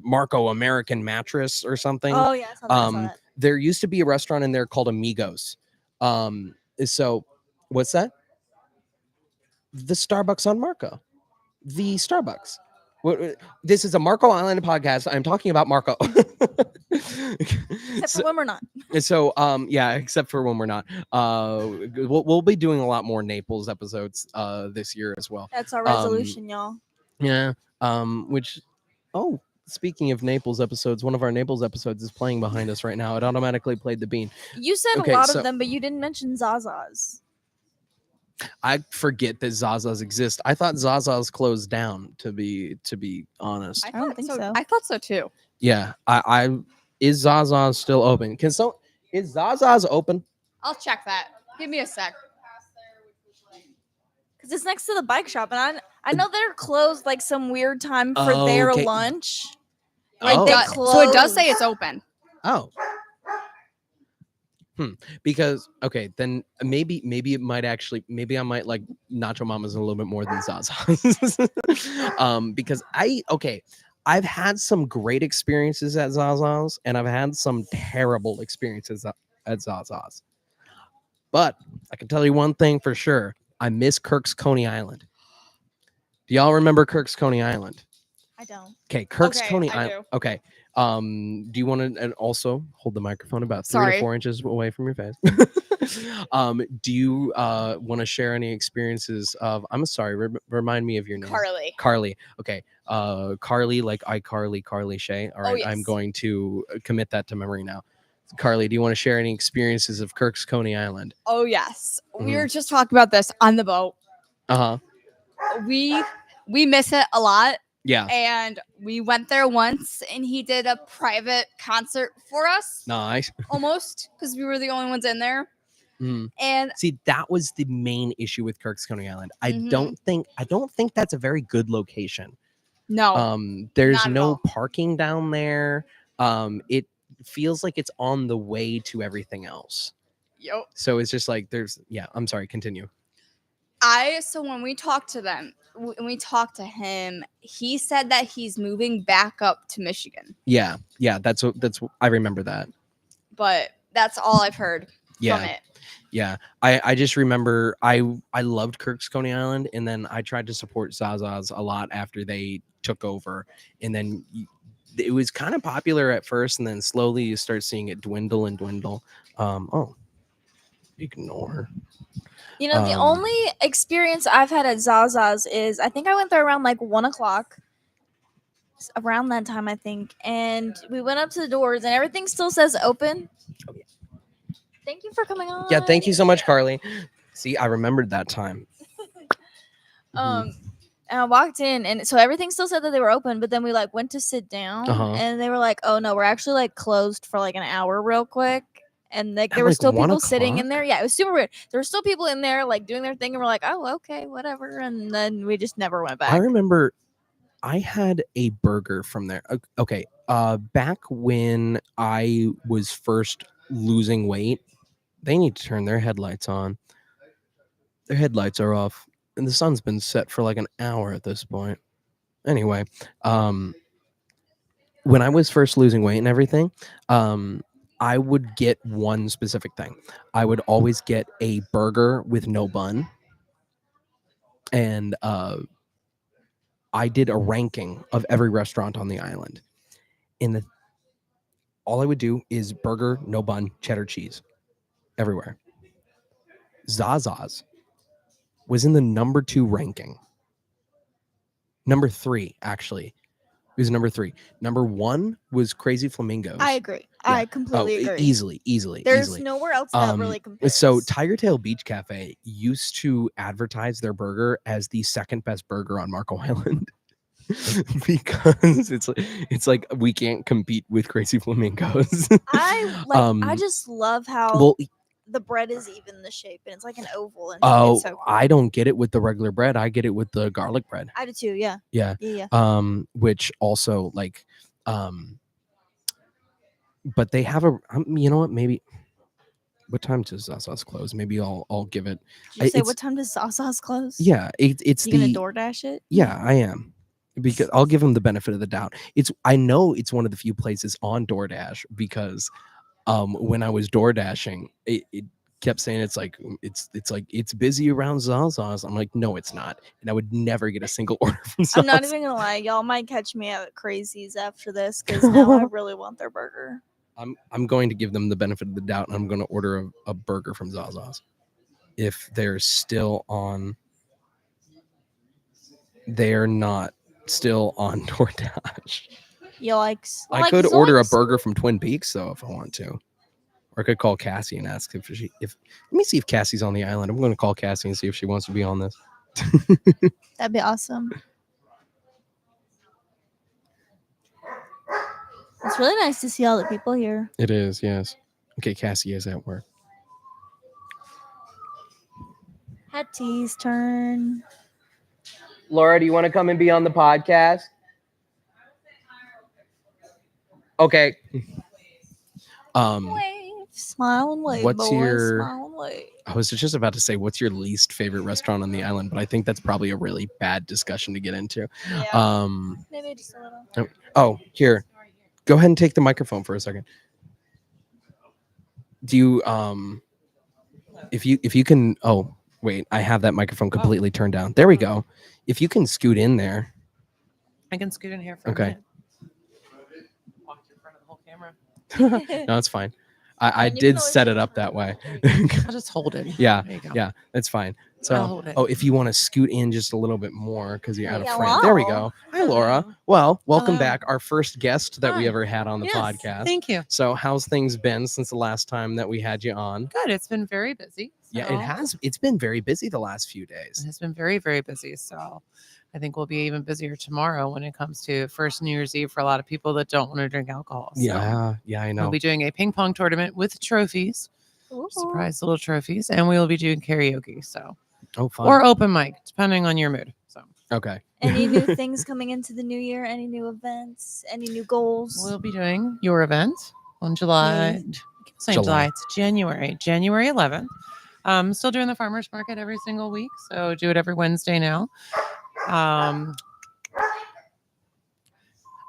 Marco American Mattress or something. Oh yeah, I saw that. There used to be a restaurant in there called Amigos. So what's that? The Starbucks on Marco. The Starbucks. This is a Marco Island podcast. I'm talking about Marco. Except for when we're not. So yeah, except for when we're not. We'll be doing a lot more Naples episodes this year as well. That's our resolution, y'all. Yeah. Speaking of Naples episodes, one of our Naples episodes is playing behind us right now. It automatically played the bean. You said a lot of them, but you didn't mention Zaza's. I forget that Zaza's exist. I thought Zaza's closed down. To be honest, I don't think so. I thought so too. yeah. I is Zaza's still open? Is Zaza's open? I'll check that. Give me a sec. Because it's next to the bike shop, and I know they're closed like some weird time for Oh, their okay. lunch. Oh. They So it does say close. it's open. Oh. Because okay, then maybe it might actually I might like Nacho Mamas a little bit more than Zaza's. Because I've had some great experiences at Zaza's and I've had some terrible experiences at Zaza's. But I can tell you one thing for sure. I miss Kirk's Coney Island. Do y'all remember Kirk's Coney Island? I don't. Okay, Kirk's Okay, Coney I Island. do. Okay. Do you want to also hold the microphone about 3 to Sorry. 4 inches away from your face? Do you want to share any experiences of? I'm sorry. Remind me of your name. Carly. Carly. Okay. Carly, like Carly Shay. All right. yes. I'm going to commit that to memory now. Carly, do you want to share any experiences of Kirk's Coney Island? Oh yes. We were just talking about this on the boat. Uh huh. We miss it a lot. Yeah. And we went there once and he did a private concert for us. Nice. Almost, because we were the only ones in there. Mm. And See, that was the main issue with Kirk's Coney Island. I Mhm. don't think that's a very good location. no. There's not at no all. parking down there. It feels like it's on the way to everything else. Yo. So it's just like I'm sorry, continue. So when we talked to them, when we talked to him, he said that he's moving back up to Michigan. Yeah, that's I remember that. But that's all I've heard from Yeah. it. Yeah. I just remember I loved Kirk's Coney Island, and then I tried to support Zaza's a lot after they took over, and then it was kind of popular at first, and then slowly you start seeing it dwindle and dwindle. Ignore. You know, the only experience I've had at Zaza's is I think I went there around like 1:00. Around that time, I think. And we went up to the doors and everything still says open. Oh, yeah. Thank you for coming on. Yeah, thank you so much, Carly. See, I remembered that time. And I walked in and so everything still said that they were open, but then we like went to sit down and they were like, oh no, we're actually like closed for like an hour real quick. And like there were still people sitting in there. Yeah, it was super weird. There were still people in there like doing their thing, and we're like, oh, okay, whatever. And then we just never went back. I remember I had a burger from there. Okay. Back when I was first losing weight, they need to turn their headlights on. Their headlights are off, and the sun's been set for like an hour at this point. Anyway, when I was first losing weight and everything, I would get one specific thing. I would always get a burger with no bun. And I did a ranking of every restaurant on the island. And all I would do is burger, no bun, cheddar cheese. Everywhere. Zaza's was in the number 2 ranking. Number 3, actually. It was number 3. Number 1 was Crazy Flamingos. I agree. Yeah. I completely agree. Easily. There's nowhere else that really compares. So Tiger Tail Beach Cafe used to advertise their burger as the second best burger on Marco Island. Because it's like we can't compete with Crazy Flamingos. I just love how the bread is even the shape and it's like an oval. And it's so cool. I don't get it with the regular bread. I get it with the garlic bread. I do too. Yeah. Yeah. Which also like, but they have you know what? Maybe. What time does Zaza's close? Maybe I'll give it. Did you say what time does Zaza's close? Yeah, it's you gonna DoorDash it? Yeah, I am. Because I'll give them the benefit of the doubt. I know it's one of the few places on DoorDash because when I was DoorDashing, it kept saying it's busy around Zaza's. I'm like, no, it's not. And I would never get a single order from Zaza's. I'm not even gonna lie, y'all might catch me at Crazy's after this because now I really want their burger. I'm going to give them the benefit of the doubt and I'm going to order a burger from Zaza's. If they're still on, they're not still on DoorDash. Yikes. I could order a burger from Twin Peaks though if I want to. Or I could call Cassie and ask if let me see if Cassie's on the island. I'm going to call Cassie and see if she wants to be on this. That'd be awesome. It's really nice to see all the people here. It is, yes. Okay, Cassie is at work. Hattie's turn. Laura, do you want to come and be on the podcast? Okay. Wave, smile and wave. What's boys, your- smile and wave. I was just about to say, what's your least favorite restaurant on the island? But I think that's probably a really bad discussion to get into. Yeah. Maybe just a little. Oh, here. Go ahead and take the microphone for a second. Do you if you can oh wait, I have that microphone completely turned down. There we go. If you can scoot in there. I can scoot in here for Okay. a minute. Walk in front of the whole camera. No, it's fine. I And you can did always set it use up the that way. I'll just hold it. Yeah, There you go. yeah, that's fine. I'll So, hold it. if you want to scoot in just a little bit more because you're out of Hello. frame. There we go. Hi, Laura. Well, welcome Hello. back. Our first guest that we Hi. ever had on the Yes, podcast. Thank you. So, how's things been since the last time that we had you on? Good. It's been very busy. Yeah, so- it has. It's been very busy the last few It days. has been very, very busy. So I think we'll be even busier tomorrow when it comes to first New Year's Eve for a lot of people that don't want to drink alcohol. So Yeah, I know. we'll be doing a ping pong tournament with trophies, Ooh. surprise little trophies, and we will be doing karaoke. So Oh, fun. or open mic, depending on your mood. So Okay. Any new things coming into the new year? Any new events? Any new goals? we'll be doing your event on July. I keep saying July. July. It's January 11th. Still doing the farmers market every single week, so do it every Wednesday now.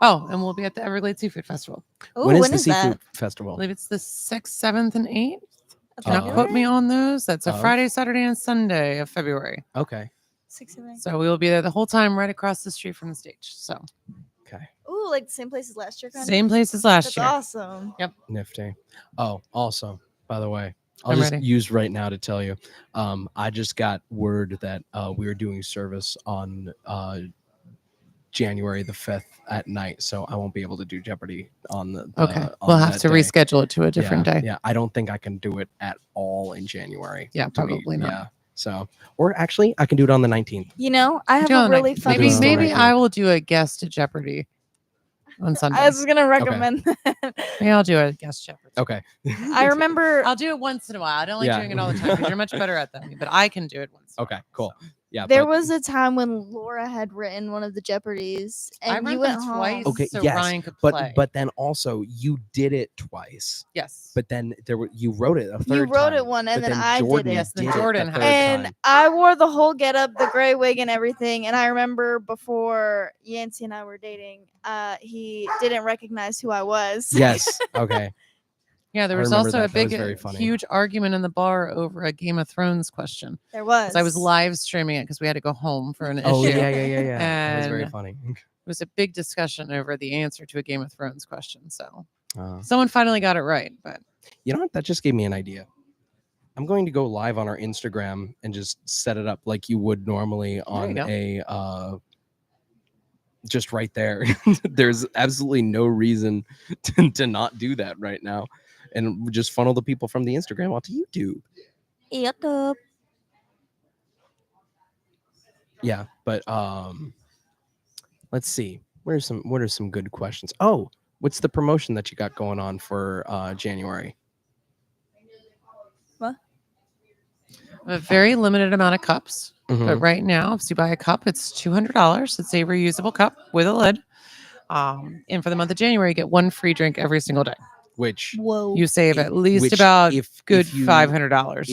And we'll be at the Everglades Seafood Festival. Ooh, when is the is that? seafood I festival? believe it's the 6th, 7th, and 8th. Of Do not February? quote me on those. That's a Of? Friday, Saturday, and Sunday of February. Okay. 6 of 9. So we will be there the whole time, right across the street from the stage. So Okay. Ooh, like the same place as last year. Kind same place as last That's year. awesome. Nifty. Oh, also, by the way, I'll I'm just ready. use right now to tell you. I just got word that we are doing service on January the 5th at night, so I won't be able to do Jeopardy on the Okay, on we'll have that to day. reschedule it to a different Yeah, day. Yeah, I don't think I can do it at all in January. Yeah, to be- probably not. Yeah. So, or actually, I can do it on the 19th. You know, I have Do it on a the really 19th. funny. Maybe- Maybe Right. I will do a guest at Jeopardy on Sunday. I was gonna recommend that. Maybe I'll do a guest Jeopardy. Okay. I remember. I'll do it once in a while. I don't like Yeah. doing it all the time because you're much better at that than me, but I can do it once. in a Okay, while, cool. so. Yeah. There but- was a time when Laura had written one of the Jeopardies, I and read you went them home. twice Okay, so yes, Ryan could play. but then also you did it twice. yes. But then you wrote it a third You wrote time, it one, and but then I Jordan did it. Yes, then did it the Jordan third had it. And time. I wore the whole getup, the gray wig and everything. And I remember before Yancey and I were dating, he didn't recognize who I was. Yes. Okay. Yeah, there I was remember also that. a That was big, very funny. huge argument in the bar over a Game of Thrones question. There was. 'Cause I was live streaming it because we had to go home for an Oh issue. yeah. That was very And- funny. It was a big discussion over the answer to a Game of Thrones question. So Uh, someone finally got it right, but you know what? That just gave me an idea. I'm going to go live on our Instagram and just set it up like you would normally on go. a just right there. There's absolutely no reason to not do that right now. And just funnel the people from the Instagram onto YouTube. YouTube. Yeah, but let's see. What are some good questions? Oh, what's the promotion that you got going on for January? a very limited amount of cups. Mhm. But right now, if you buy a cup, it's $200. It's a reusable cup with a lid. And for the month of January, you get one free drink every single day. Which Whoa. You save at least which about if good you- $500.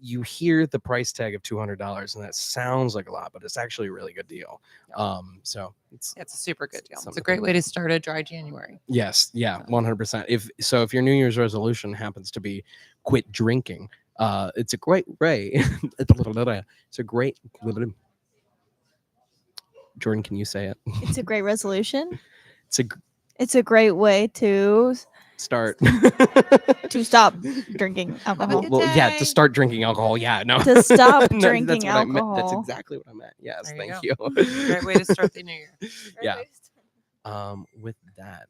you hear the price tag of $200 and that sounds like a lot, but it's actually a really good deal. So it's It's a super good deal. It's Something a great to way to start a dry January. yes, yeah, 100%. If your New Year's resolution happens to be quit drinking, it's a great way. It's a great. Jordan, can you say it? It's a great resolution. It's a It's a great way to start. stop drinking alcohol. good Well, yeah, day. to start drinking alcohol. Yeah, no. To stop No, drinking that's what I meant. That's alcohol. exactly what I meant. Yes, There you thank go. you. Great way to start the new year. Yeah. With that,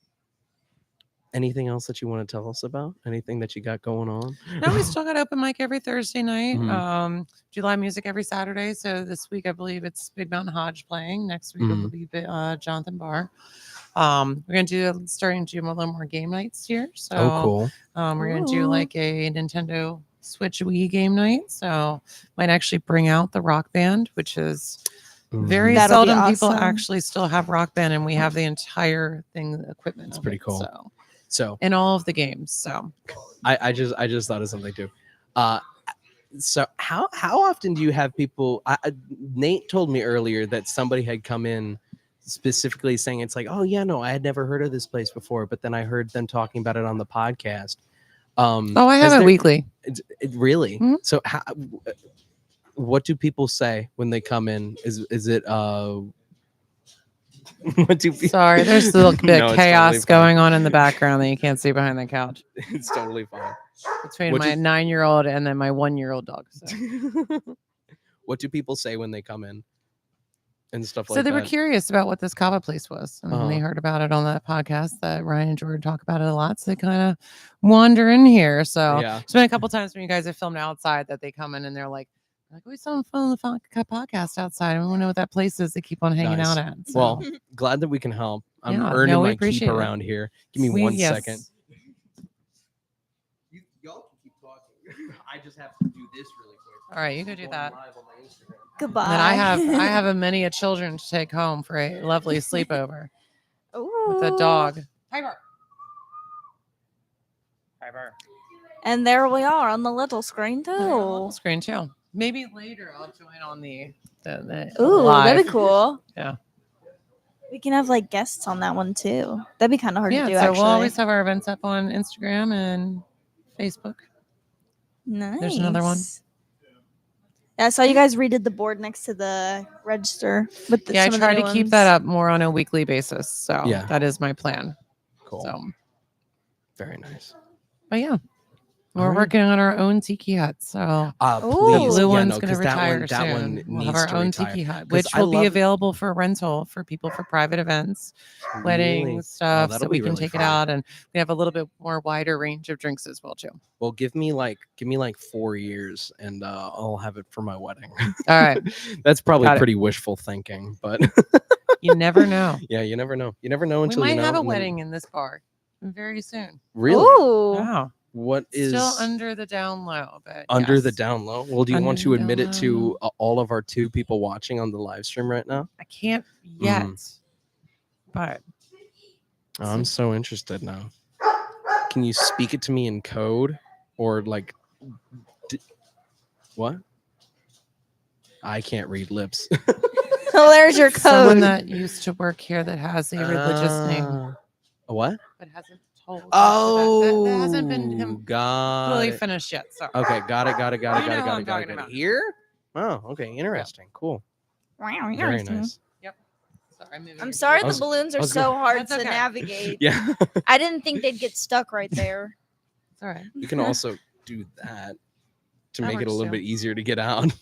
Anything else that you want to tell us about? Anything that you got going on? No, we still got open mic every Thursday night. Mhm. Do live music every Saturday. So this week I believe it's Big Mountain Hodge playing. Next week it will be Jonathan Barr. We're gonna starting to do a little more game nights here. So Oh, cool. we're gonna do Ooh. like a Nintendo Switch Wii game night. So might actually bring out the Rock Band, which is very That'll be seldom people awesome. actually still have Rock Band, and we have the entire thing equipment. That's of pretty it, cool. So in all of the games. So I just thought of something too. So how often do you have people? Nate told me earlier that somebody had come in specifically saying it's like, oh yeah, no, I had never heard of this place before, but then I heard them talking about it on the podcast. I have it weekly. Really? Mhm. So what do people say when they come in? Is it what do people... Sorry, there's a little bit No, of it's chaos totally fine. going on in the background that you can't see behind the couch It's totally fine. between What my is- 9-year-old and then my 1-year-old dog. So, What do people say when they come in and stuff so like they that? were curious about what this Kava place was, and they heard about it on that podcast that Ryan and Jordan talk about it a lot. So they kind of wander in here. So Yeah. it's been a couple times when you guys have filmed outside that they come in and they're like, we saw them film the podcast outside. I want to know what that place is. They keep on hanging Nice. out at. So, Well, glad that we can help. I'm Yeah, earning no, we my keep appreciate it. around here. Give me one second. Y'all can keep talking. I just have to do this really quick. All right, you go do that. Goodbye. And then I have a many a children to take home for a lovely sleepover with a dog. Piper. And there we are on the little screen Little too. screen too. Maybe later I'll join on the Ooh, live. that'd be cool. Yeah. We can have like guests on that one too. That'd be kind of hard Yeah, to do. so Actually, we'll always have our events up on Instagram and Facebook. nice. There's another one. Yeah, I saw you guys redid the board next to the register. With the, Yeah, I some of the try new to keep ones. that up more on a weekly basis. So Yeah. that is my plan. Cool. So, Very nice. but yeah, we're Alright. working on our own tiki hut. So Ooh. the Please. blue Yeah, one's no, going to 'cause that retire that one soon. We'll have needs our to own retire. tiki hut, 'Cause which I will be love- available for rental for people for private events, Really? weddings, stuff, that'll so we be can really take it fun. out, and we have a little bit more wider range of drinks as well too. Well, give me like 4 years and I'll have it for my wedding. All right, That's probably Got it. pretty wishful thinking, but you never know. yeah, you never know. You never know We until might you know. have a and then- wedding in this bar very soon. Really? Ooh. Wow, What is still under the down low, but under the yes. down low? Well, do you want Under to the admit down it to low. all of our 2 people watching on the live stream right now? I can't yet, but Oh, I'm so interested now. Can you speak it to me in code or like what? I can't read lips. Oh, there's your someone code. that used to work here that has a religious name, A what? but hasn't told. us Oh, that hasn't been got fully it. finished yet. So Okay, got it. You know who I'm talking about. Here? Oh, okay, interesting. Cool. Wow, Very interesting. nice. sorry, moving I'm your sorry I the was- balloons I are was so hard That's to okay. navigate. Yeah. I didn't think they'd get stuck right there. It's all right. You can also do that to That make it a works little too. bit easier to get out.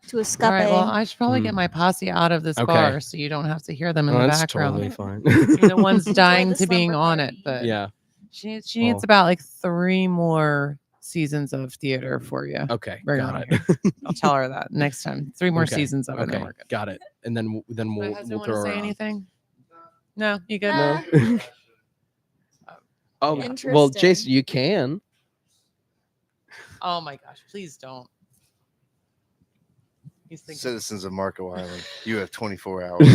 To All escape. right. Well, I should probably Mm. get my posse out of this Okay. bar so you don't have to hear them in Oh, the that's background. totally fine. You're the ones Enjoy dying the to being slumber on it, party. but Yeah. she needs Well. about like 3 more seasons of theater for you. Okay. Bring Got on it. I'll tell her that next time. 3 more Okay, seasons of it, and then Okay. we're good. Got it. And then My we'll husband want throw to her say on. anything? No, you good? No. Oh well, Interesting. Jason, you can. Oh my gosh! Please don't. He's thinking. Citizens of Marco Island, you have 24 hours.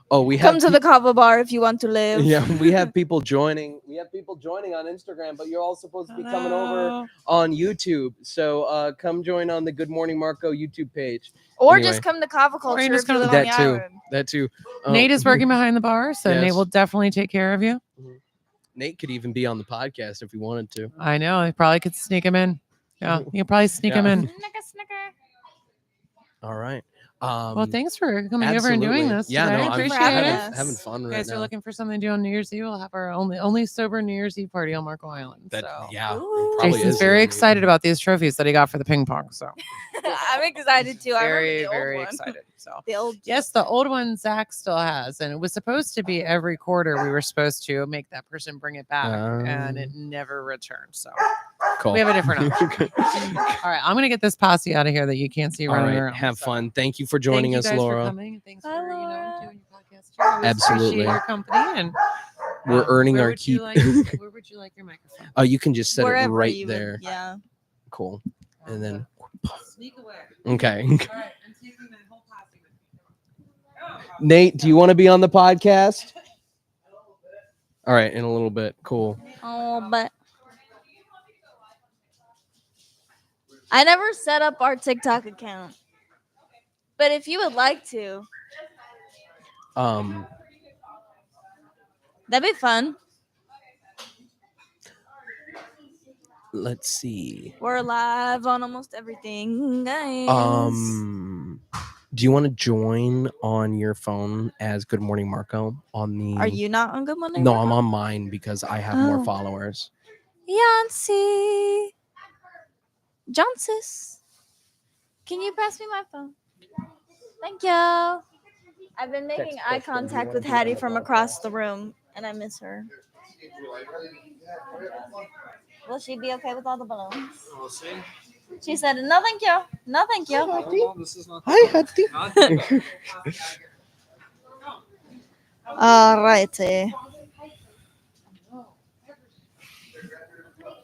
Oh, we have Come to the Kava bar if you want to live. yeah, we have people joining. We have people joining on Instagram, but you're all supposed to be coming over Hello. on YouTube. So come join on the Good Morning Marco YouTube page. Or Anyway. just come to Kava Culture just if you come to live on the that too. island. That too. Oh, Nate is working behind the bar, so Nate Yes. will definitely take care of you. Nate could even be on the podcast if he wanted to. I know. He probably could sneak him in. Yeah, you could probably sneak him Yeah. in. All right. Well, thanks for coming over and absolutely. doing this Yeah, today. no, I I'm appreciate having it. us. having fun You right guys now. are looking for something to do on New Year's Eve. We'll have our only sober New Year's Eve party on Marco Island. That, so yeah, Ooh. probably Jason's is very the only- excited about these trophies that he got for the ping pong. So I'm excited too. I remember very, the old very one. excited. So The old. yes, the old one Zach still has, and it was supposed to be every quarter. We were supposed to make that person bring it back, and it never returned. So Cool. we have a different option. All right, I'm gonna get this posse out of here that you can't see All running right, around. have So fun. Thank you for joining thank us, you guys Laura. For coming. And thanks Hi, for Laura. doing your podcast. Too. I always Absolutely. appreciate your company. And We're earning where our would you keep. where would you like your microphone? Oh, you can just set Wherever it right you would- there. yeah. Cool. And then Sneak away. okay. All right, I'm taking my whole posse with me. Nate, do you want to be on the podcast? All right, in a little bit. Cool. Oh, but I never set up our TikTok account. But if you would like to, Um, that'd be fun. let's see. We're live on almost everything, guys. Do you want to join on your phone as Good Morning Marco on the? Are you not on Good Monday? No, Marco? I'm on mine because I have more Oh. followers. Yancey. Johnsis. Can you pass me my phone? Thank you. I've been making eye contact with Hattie from across the room, and I miss her. Will she be okay with all the balloons? We'll see. She said, no, thank you. No, thank you. No, this is not. Hi, Hattie. All righty.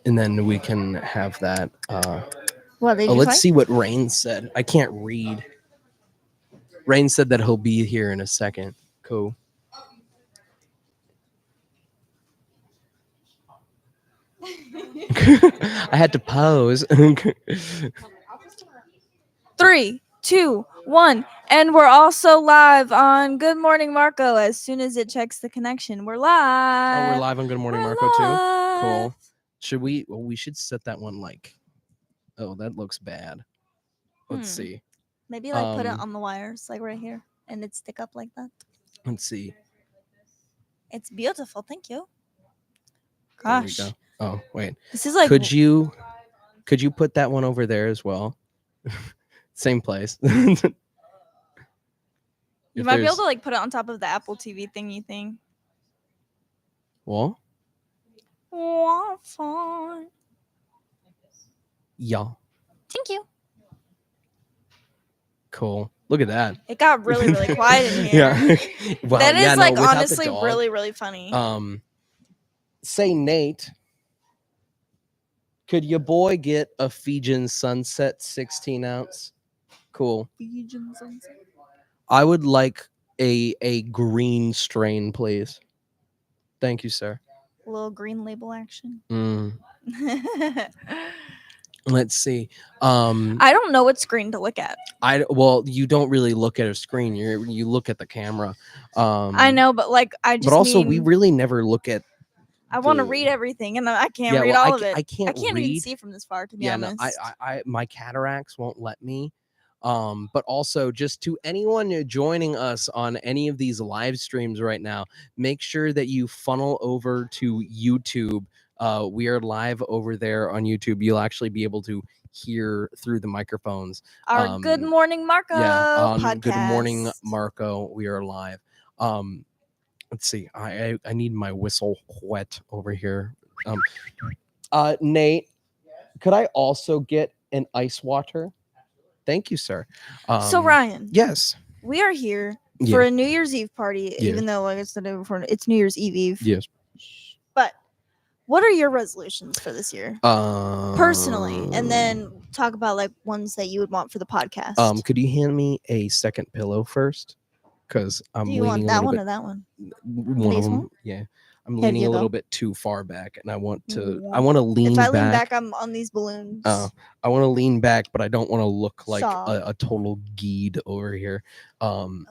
And then we can have that. What did Oh, you let's say? see what Rain said. I can't read. Rain said that he'll be here in a second. Cool. I had to pose. 3, 2, 1, and we're also live on Good Morning Marco. As soon as it checks the connection, we're live. Oh, we're live on Good Morning We're Marco too. live. Cool. Should we? Well, we should set that one like. Oh, that looks bad. Let's see. Maybe like put it Um, on the wires, like right here, and it stick up like that. Let's see. It's beautiful. Thank you. There we Gosh, go. Oh, wait. this is like. Could you put that one over there as well? Same place. You If might be able there's- to like put it on top of the Apple TV thingy thing. Well, Fine. yeah. Thank you. Cool. Look at that. It got really, really quiet in here. Yeah. Well, That is yeah, no, like without the honestly dog. really, really funny. Say, Nate, could your boy get a Fijian Sunset 16 ounce? Cool. I would like a green strain, please. Thank you, sir. A little green label action. Let's see. I don't know what screen to look at. Well, you don't really look at a screen. You look at the camera. I know, but like I just. But also, we mean, really never look at. I want to the- read everything, and I can't Yeah, read well, all of it. I can't even read. see from this far, to be Yeah, no, honest. I my cataracts won't let me. But also just to anyone joining us on any of these live streams right now, make sure that you funnel over to YouTube. We are live over there on YouTube. You'll actually be able to hear through the microphones. Our Good Morning Marco on podcast. Good Morning Marco, we are live. Let's see. I need my whistle wet over here. Nate, could I also get an ice water? Thank you, sir. So Ryan, Yes. we are here Yeah. for a New Year's Eve party, Yeah. even though like it's the day before. It's New Year's Eve. Yes. But what are your resolutions for this year, personally, and then talk about like ones that you would want for the podcast. Could you hand me a second pillow first? Because I'm Do you leaning want a that little one bit. or that one? One of These them. one? Yeah. I'm Here leaning you a little go. bit too far back, and I want to. Yeah. I want to lean If I back. lean back, I'm on these balloons. Oh, I want to lean back, but I don't want to look like Saw. a total geed over here. Oh.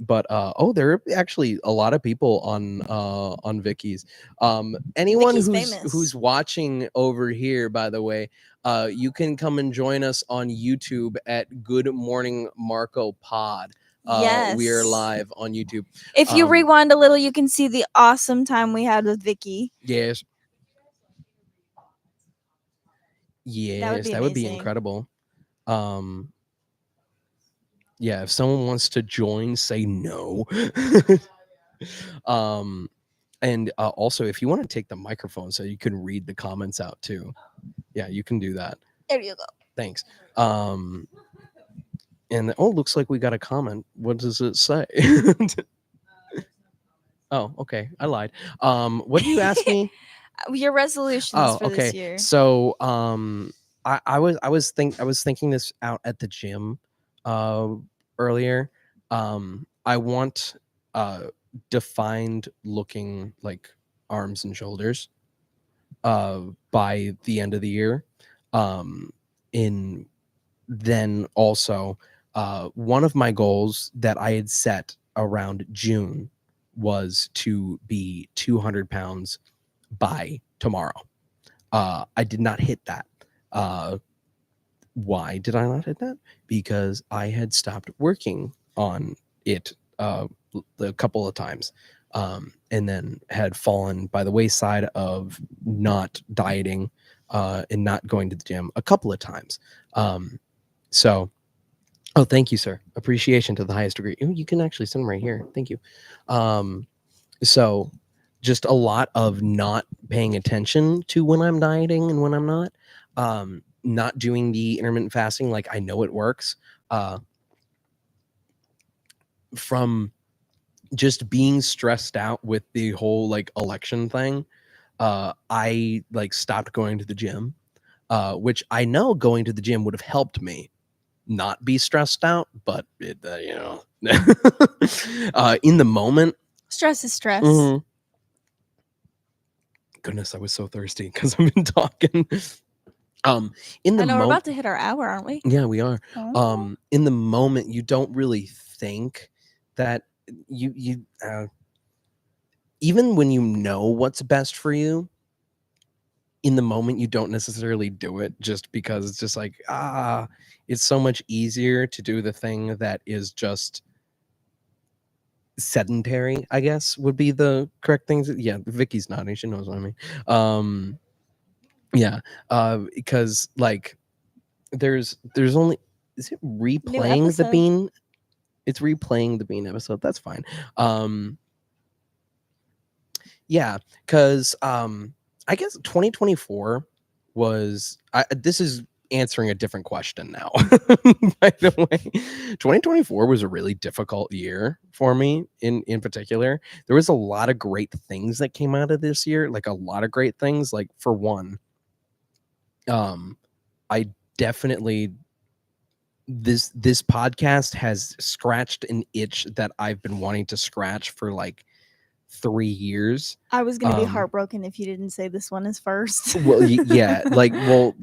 But there are actually a lot of people on Vicky's. Anyone Vicky's who's famous. watching over here, by the way, you can come and join us on YouTube at Good Morning Marco Pod. We are Yes. live on YouTube. If you rewind a little, you can see the awesome time we had with Vicky. Yes. Yes, that would be amazing. incredible. Yeah, if someone wants to join, say no. And also, if you want to take the microphone so you can read the comments out too, yeah, you can do that. There you go. Thanks. And looks like we got a comment. What does it say? Oh, okay, I lied. What did you ask me? Your resolutions for this year. So I was thinking this out at the gym earlier. I want defined looking like arms and shoulders by the end of the year. Then also one of my goals that I had set around June was to be 200 pounds by tomorrow. I did not hit that. Why did I not hit that? Because I had stopped working on it a couple of times, and then had fallen by the wayside of not dieting and not going to the gym a couple of times. So, thank you, sir. Appreciation to the highest degree. Ooh, you can actually send them right here. Thank you. So just a lot of not paying attention to when I'm dieting and when I'm not doing the intermittent fasting like I know it works, from just being stressed out with the whole like election thing. I like stopped going to the gym, which I know going to the gym would have helped me not be stressed out, but it, in the moment, Stress is stress. mhm. Goodness, I was so thirsty because I've been talking. In the I know we're moment, about to hit our hour, aren't we? yeah, we are. Oh. In the moment, you don't really think that you even when you know what's best for you, in the moment you don't necessarily do it just because it's just like it's so much easier to do the thing that is just sedentary, I guess would be the correct thing. Yeah, Vicky's nodding, she knows what I mean. Yeah, because like there's only, is it replaying the episode. bean? It's replaying the bean episode. That's fine. Yeah, because I guess 2024 was this is answering a different question now. By the way, 2024 was a really difficult year for me in particular. There was a lot of great things that came out of this year, like a lot of great things. Like for one, I definitely this podcast has scratched an itch that I've been wanting to scratch for like 3 years. I was gonna be heartbroken if you didn't say this one is first. Well, yeah, like, well,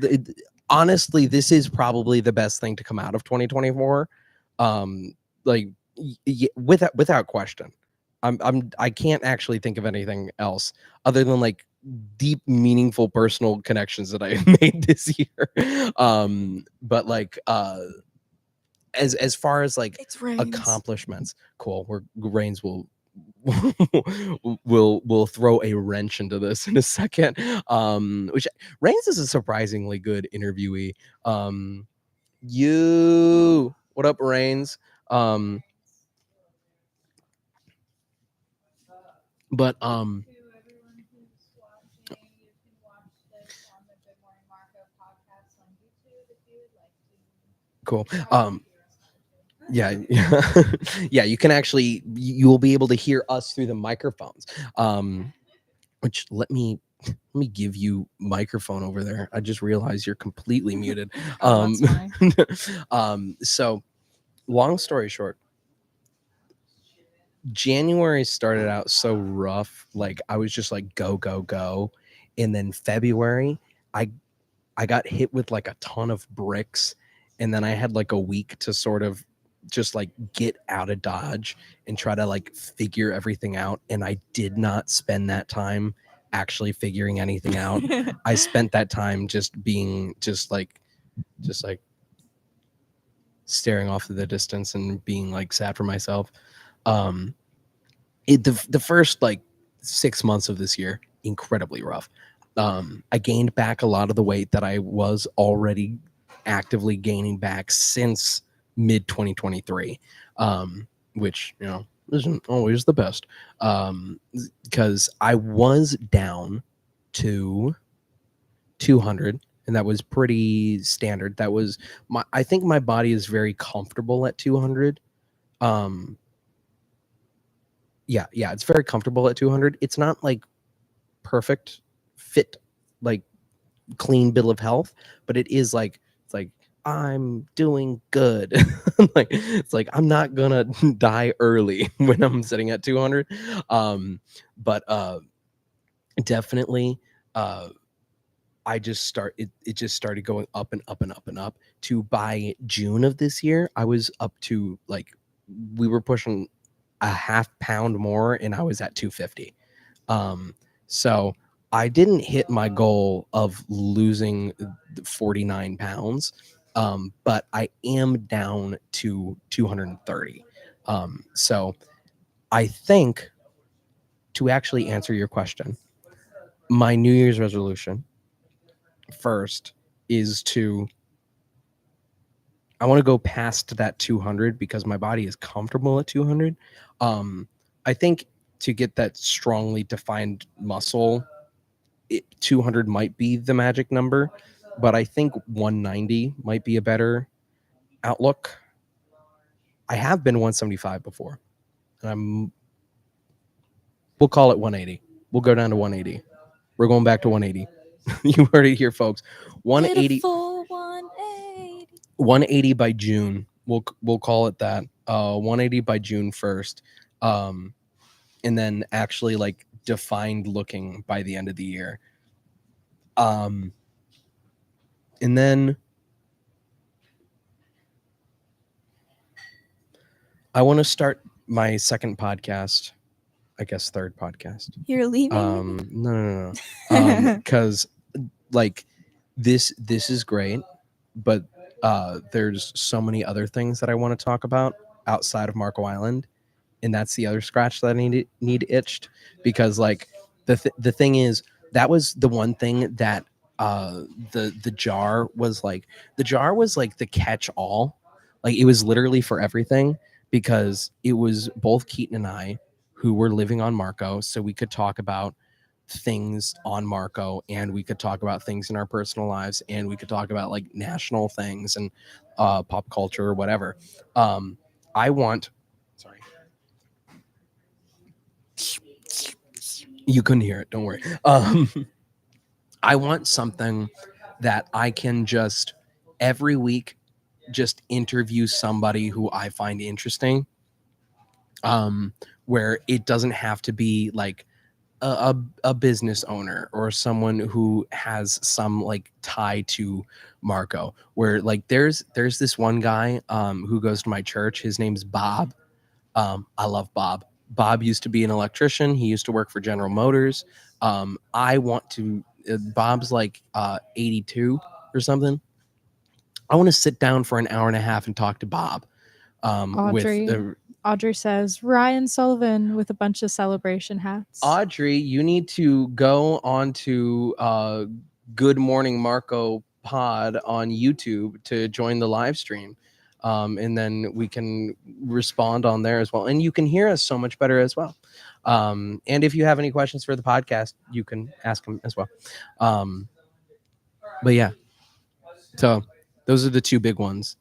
honestly, this is probably the best thing to come out of 2024. Like, without question. I can't actually think of anything else other than like deep, meaningful personal connections that I made this year. But like, as far as like accomplishments, cool. Rains will will throw a wrench into this in a second. Which Rains is a surprisingly good interviewee. What up, Rains? But cool. Yeah. Yeah, you can actually, you will be able to hear us through the microphones. Which let me give you microphone over there. I just realized you're completely muted. Oh, that's funny. So long story short, January started out so rough. Like I was just like go go go, and then February I got hit with like a ton of bricks, and then I had like a week to sort of just like get out of Dodge and try to like figure everything out. And I did not spend that time actually figuring anything out. I spent that time just being just like staring off to the distance and being like sad for myself. The first like 6 months of this year, incredibly rough. I gained back a lot of the weight that I was already actively gaining back since mid 2023, which, you know, isn't always the best, because I was down to 200, and that was pretty standard. That was I think my body is very comfortable at 200. Yeah, it's very comfortable at 200. It's not like perfect fit, like clean bill of health, but it is like, it's like I'm doing good. Like it's like I'm not gonna die early when I'm sitting at 200. But definitely, I just it just started going up and up and up and up to by June of this year, I was up to like, we were pushing a half pound more and I was at 250. So I didn't hit my goal of losing 49 pounds, but I am down to 230. So I think, to actually answer your question, my New Year's resolution first is I want to go past that 200 because my body is comfortable at 200. I think to get that strongly defined muscle, 200 might be the magic number, but I think 190 might be a better outlook. I have been 175 before, and we'll call it 180. We'll go down to 180. We're going back to 180. You heard it here, folks. 180. Pitiful 180. 180 by June. We'll call it that. 180 by June 1st. And then actually like defined looking by the end of the year. And then I want to start my second podcast, I guess third podcast. You're leaving? No. Because like this is great, but there's so many other things that I want to talk about outside of Marco Island, and that's the other scratch that I need itched, because like the thing is, that was the one thing that the jar was like the catch all. Like it was literally for everything, because it was both Keaton and I who were living on Marco, so we could talk about things on Marco, and we could talk about things in our personal lives, and we could talk about like national things and pop culture or whatever. I want, sorry, you couldn't hear it, don't worry. I want something that I can just every week just interview somebody who I find interesting, where it doesn't have to be like a business owner or someone who has some like tie to Marco, where like there's this one guy who goes to my church. His name's Bob. I love Bob. Bob used to be an electrician. He used to work for General Motors. I want to Bob's like 82 or something. I want to sit down for an hour and a half and talk to Bob. Audrey says Ryan Sullivan with a bunch of celebration hats. Audrey, you need to go on to Good Morning Marco Pod on YouTube to join the live stream. And then we can respond on there as well. And you can hear us so much better as well. And if you have any questions for the podcast, you can ask them as well. But yeah, so those are the two big ones.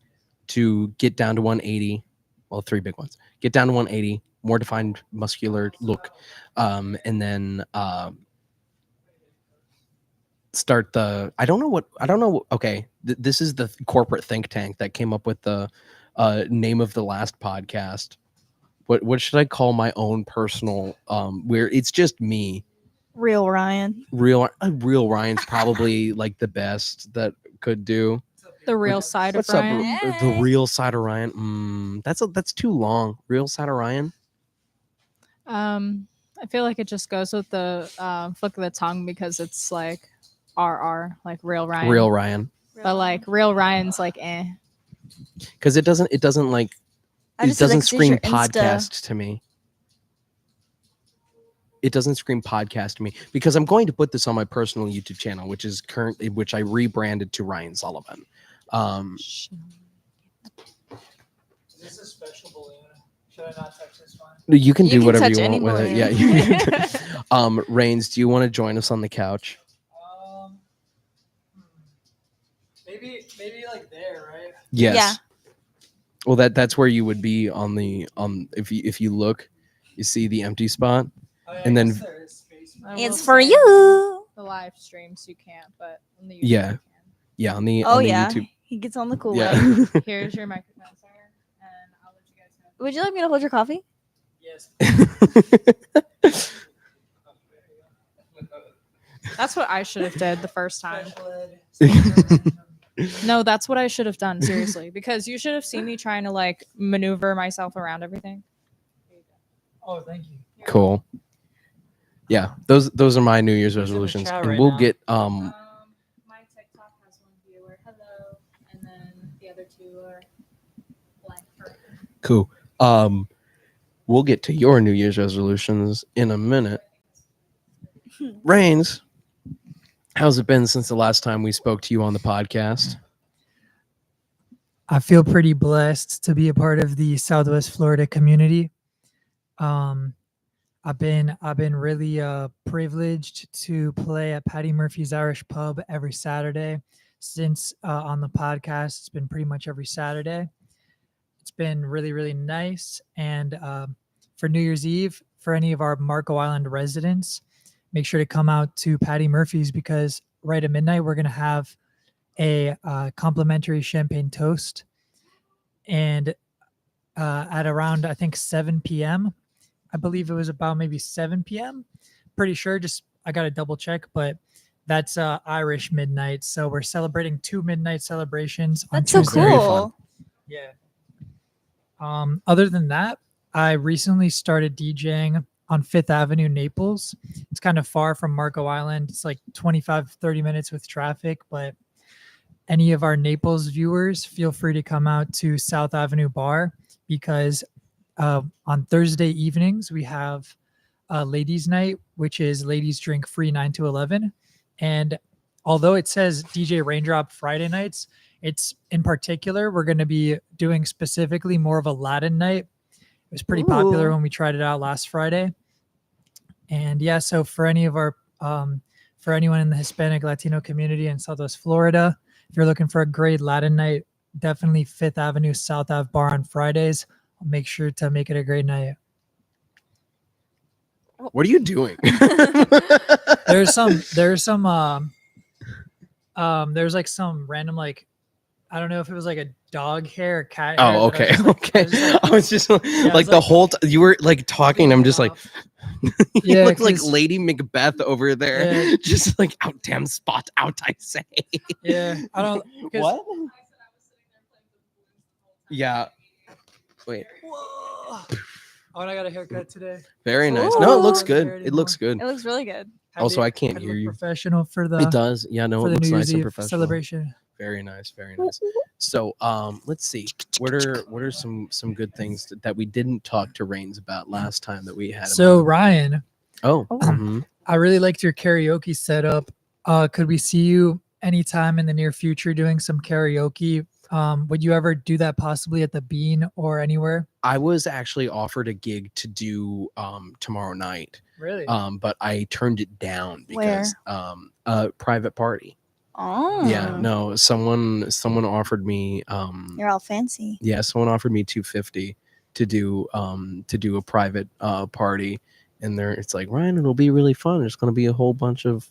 To get down to 180, well, three big ones. Get down to 180, more defined muscular look, and then start the, I don't know. Okay, this is the corporate think tank that came up with the name of the last podcast. What should I call my own personal where it's just me? Real Ryan. Real Ryan's probably like the best that could do. The real side What's of up? Ryan. The real side of Ryan. That's too long. Real side of Ryan. I feel like it just goes with the flick of the tongue because it's like RR, like real Ryan. Real Ryan. But like real Ryan's like Because it doesn't like I it just said that doesn't 'cause it's scream your Insta. podcast to me. It doesn't scream podcast to me because I'm going to put this on my personal YouTube channel, which I rebranded to Ryan Sullivan. Is this a special balloon? Should I not touch this one? You can You do can whatever touch you any want with it. Yeah. balloon. Rains, do you want to join us on the couch? Maybe like there, right? Yes. Yeah. Well, that's where you would be if you look, you see the empty spot. Oh, yeah, And I then- guess there is space for I that. will It's for say you. The live streams you can't, but on the YouTube Yeah. you Yeah, on the Oh on the yeah, YouTube. he gets on the cool Yeah. one. can. Here's your microphone, sir, and I'll let you guys know. Would you like me to hold your coffee? Yes. That's what I should have did the first time. Special ed. No, that's what I should have done, seriously. Because you should have seen me trying to like maneuver myself around everything. Oh, thank you. Cool. Yeah, those are my New Year's Who's in the resolutions, chat and right we'll now? get My TikTok has one viewer. Hello. And then the other two are blank. cool. We'll get to your New Year's resolutions in a minute. Rains, how's it been since the last time we spoke to you on the podcast? I feel pretty blessed to be a part of the Southwest Florida community. I've been really privileged to play at Patty Murphy's Irish Pub every Saturday since on the podcast. It's been pretty much every Saturday. It's been really, really nice. And for New Year's Eve, for any of our Marco Island residents, make sure to come out to Patty Murphy's because right at midnight, we're going to have a complimentary champagne toast. And at around, I think, 7 p.m., I believe it was about maybe 7 p.m. Pretty sure, just I got to double check, but that's Irish midnight. So we're celebrating 2 midnight celebrations on That's so Tuesday. Very cool. Yeah. Other than that, I recently started DJing on 5th Avenue, Naples. It's kind of far from Marco Island. It's like 25, 30 minutes with traffic, but any of our Naples viewers, feel free to come out to South Avenue Bar because on Thursday evenings, we have Ladies Night, which is ladies drink free 9 to 11. And although it says DJ Raindrop Friday nights, it's in particular, we're going to be doing specifically more of a Latin night. It was pretty popular Ooh. when we tried it out last Friday. And yeah, so for any of our, for anyone in the Hispanic Latino community in Southwest Florida, if you're looking for a great Latin night, definitely 5th Avenue South Ave Bar on Fridays. Make sure to make it a great night. What are you doing? There's like some random like I don't know if it was like a dog hair or cat hair. Oh, that I okay, was, like- okay. I was just like was the like- whole you were like talking. I'm just like, you Yeah, look like 'cause- Lady Macbeth over there, Yeah. just like out damn spot out. I say. Yeah, I don't. 'cause- What? Yeah. Wait. Whoa. Oh, and I got a haircut today. Very nice. No, it looks Ooh. good. Hair It looks good. It looks really good. Had Also, to- I can't had to hear look you. Professional for the It does. Yeah, no, for it the looks New nice Year's and Eve professional. celebration. Very nice, very nice. So, let's see. What are some good things that we didn't talk to Rains about last time that we had? him So on? Ryan, oh, mhm. I really liked your karaoke setup. Could we see you anytime in the near future doing some karaoke? Would you ever do that possibly at the Bean or anywhere? I was actually offered a gig to do tomorrow night, Really? but I turned it down because a private party. Oh. Yeah, no, someone offered me You're all fancy. yeah, someone offered me $250 to do a private party, and there it's like, Ryan, it'll be really fun. There's going to be a whole bunch of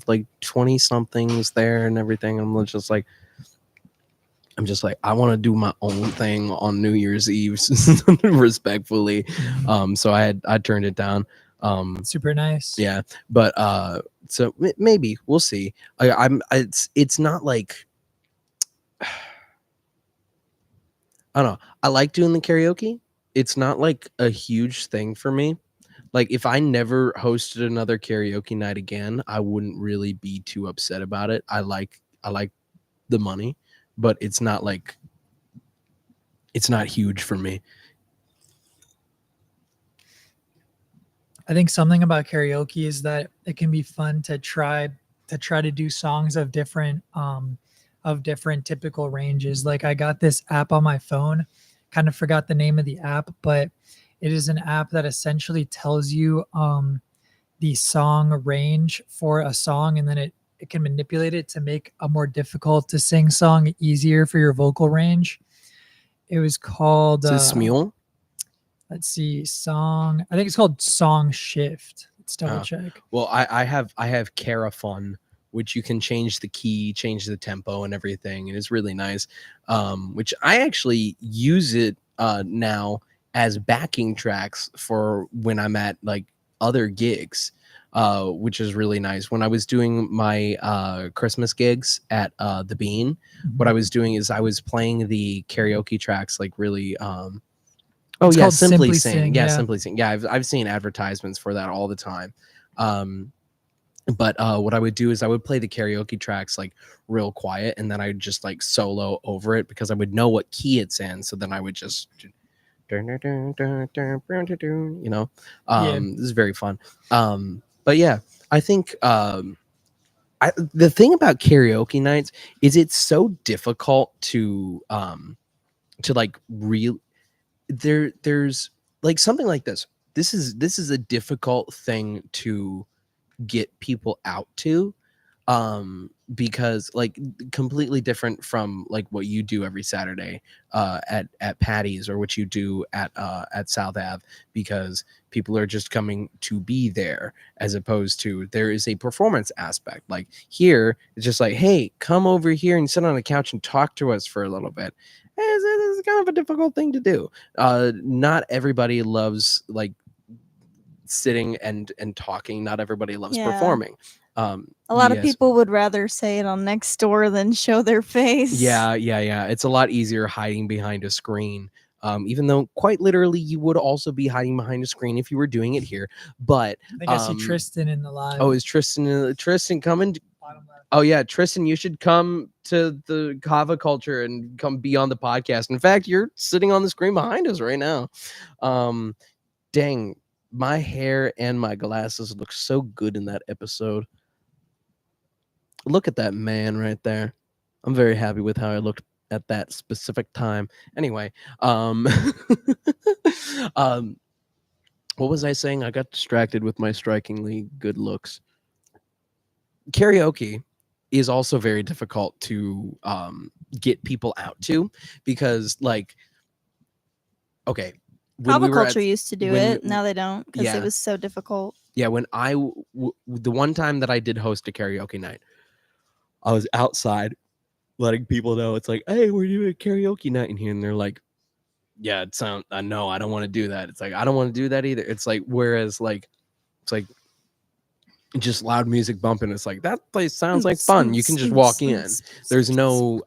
like 20 somethings there and everything. I'm just like I want to do my own thing on New Year's Eve respectfully. So I turned it down. Super nice. Yeah, but so maybe we'll see. It's not like I don't know. I like doing the karaoke. It's not like a huge thing for me. Like if I never hosted another karaoke night again, I wouldn't really be too upset about it. I like the money, but it's not like it's not huge for me. I think something about karaoke is that it can be fun to try to do songs of different typical ranges. Like I got this app on my phone, kind of forgot the name of the app, but it is an app that essentially tells you the song range for a song, and then it can manipulate it to make a more difficult to sing song easier for your vocal range. It was called Is it Smule? let's see, song. I think it's called Song Shift. Let's double check. Well, I have Carafun, which you can change the key, change the tempo, and everything, and it's really nice. Which I actually use it now as backing tracks for when I'm at like other gigs, which is really nice. When I was doing my Christmas gigs at the Bean, what I was doing is I was playing the karaoke tracks like really. Oh It's yeah, called Simply Simply Sing. Sing, Yeah, yeah. Simply Sing. Yeah, I've seen advertisements for that all the time. But what I would do is I would play the karaoke tracks like real quiet, and then I'd just like solo over it because I would know what key it's in. So then I would just, you know, this is very fun. But yeah, I think the thing about karaoke nights is it's so difficult to like real there's like something like this. This is a difficult thing to get people out to, because like completely different from like what you do every Saturday at Patty's, or what you do at South Ave, because people are just coming to be there, as opposed to there is a performance aspect. Like here it's just like, hey, come over here and sit on the couch and talk to us for a little bit. It's kind of a difficult thing to do. Not everybody loves like sitting and talking. Not everybody loves Yeah. performing. A lot of Yes. people would rather say it on next door than show their face. Yeah. It's a lot easier hiding behind a screen. Even though quite literally you would also be hiding behind a screen if you were doing it here. But I think I see Tristan in the live. oh, is Tristan coming? Bottom left. Oh yeah, Tristan, you should come to the Kava Culture and come be on the podcast. In fact, you're sitting on the screen behind us right now. Dang, my hair and my glasses look so good in that episode. Look at that man right there. I'm very happy with how I looked at that specific time. Anyway, what was I saying? I got distracted with my strikingly good looks. Karaoke is also very difficult to get people out to, because like, okay, when Kava we were Culture at, used to do when- it. Now they don't because yeah. it was so difficult. yeah, when the one time that I did host a karaoke night, I was outside letting people know, it's like, hey, we're doing a karaoke night in here, and they're like, yeah, it sounds, no, I don't want to do that. It's like, I don't want to do that either. It's like, whereas like, it's like just loud music bumping, it's like, that place sounds like fun, you can just walk in. There's no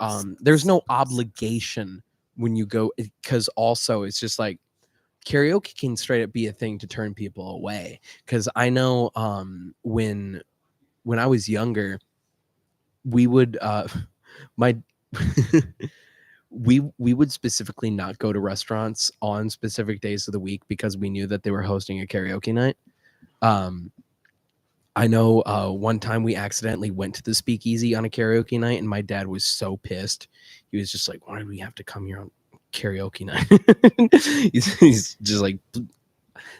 obligation when you go, because also it's just like karaoke can straight up be a thing to turn people away. Because I know when I was younger, we would my we would specifically not go to restaurants on specific days of the week because we knew that they were hosting a karaoke night. I know one time we accidentally went to the Speakeasy on a karaoke night, and my dad was so pissed. He was just like, why do we have to come here on karaoke night? he's just like,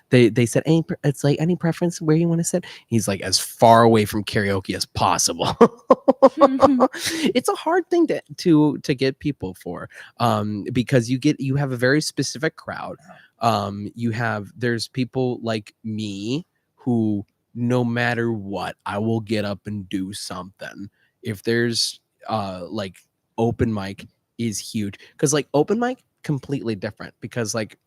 they said, it's like, any preference where you want to sit? He's like, as far away from karaoke as possible. It's a hard thing to get people for, because you have a very specific crowd. There's people like me who, no matter what, I will get up and do something. If there's like open mic is huge, because like open mic completely different, because like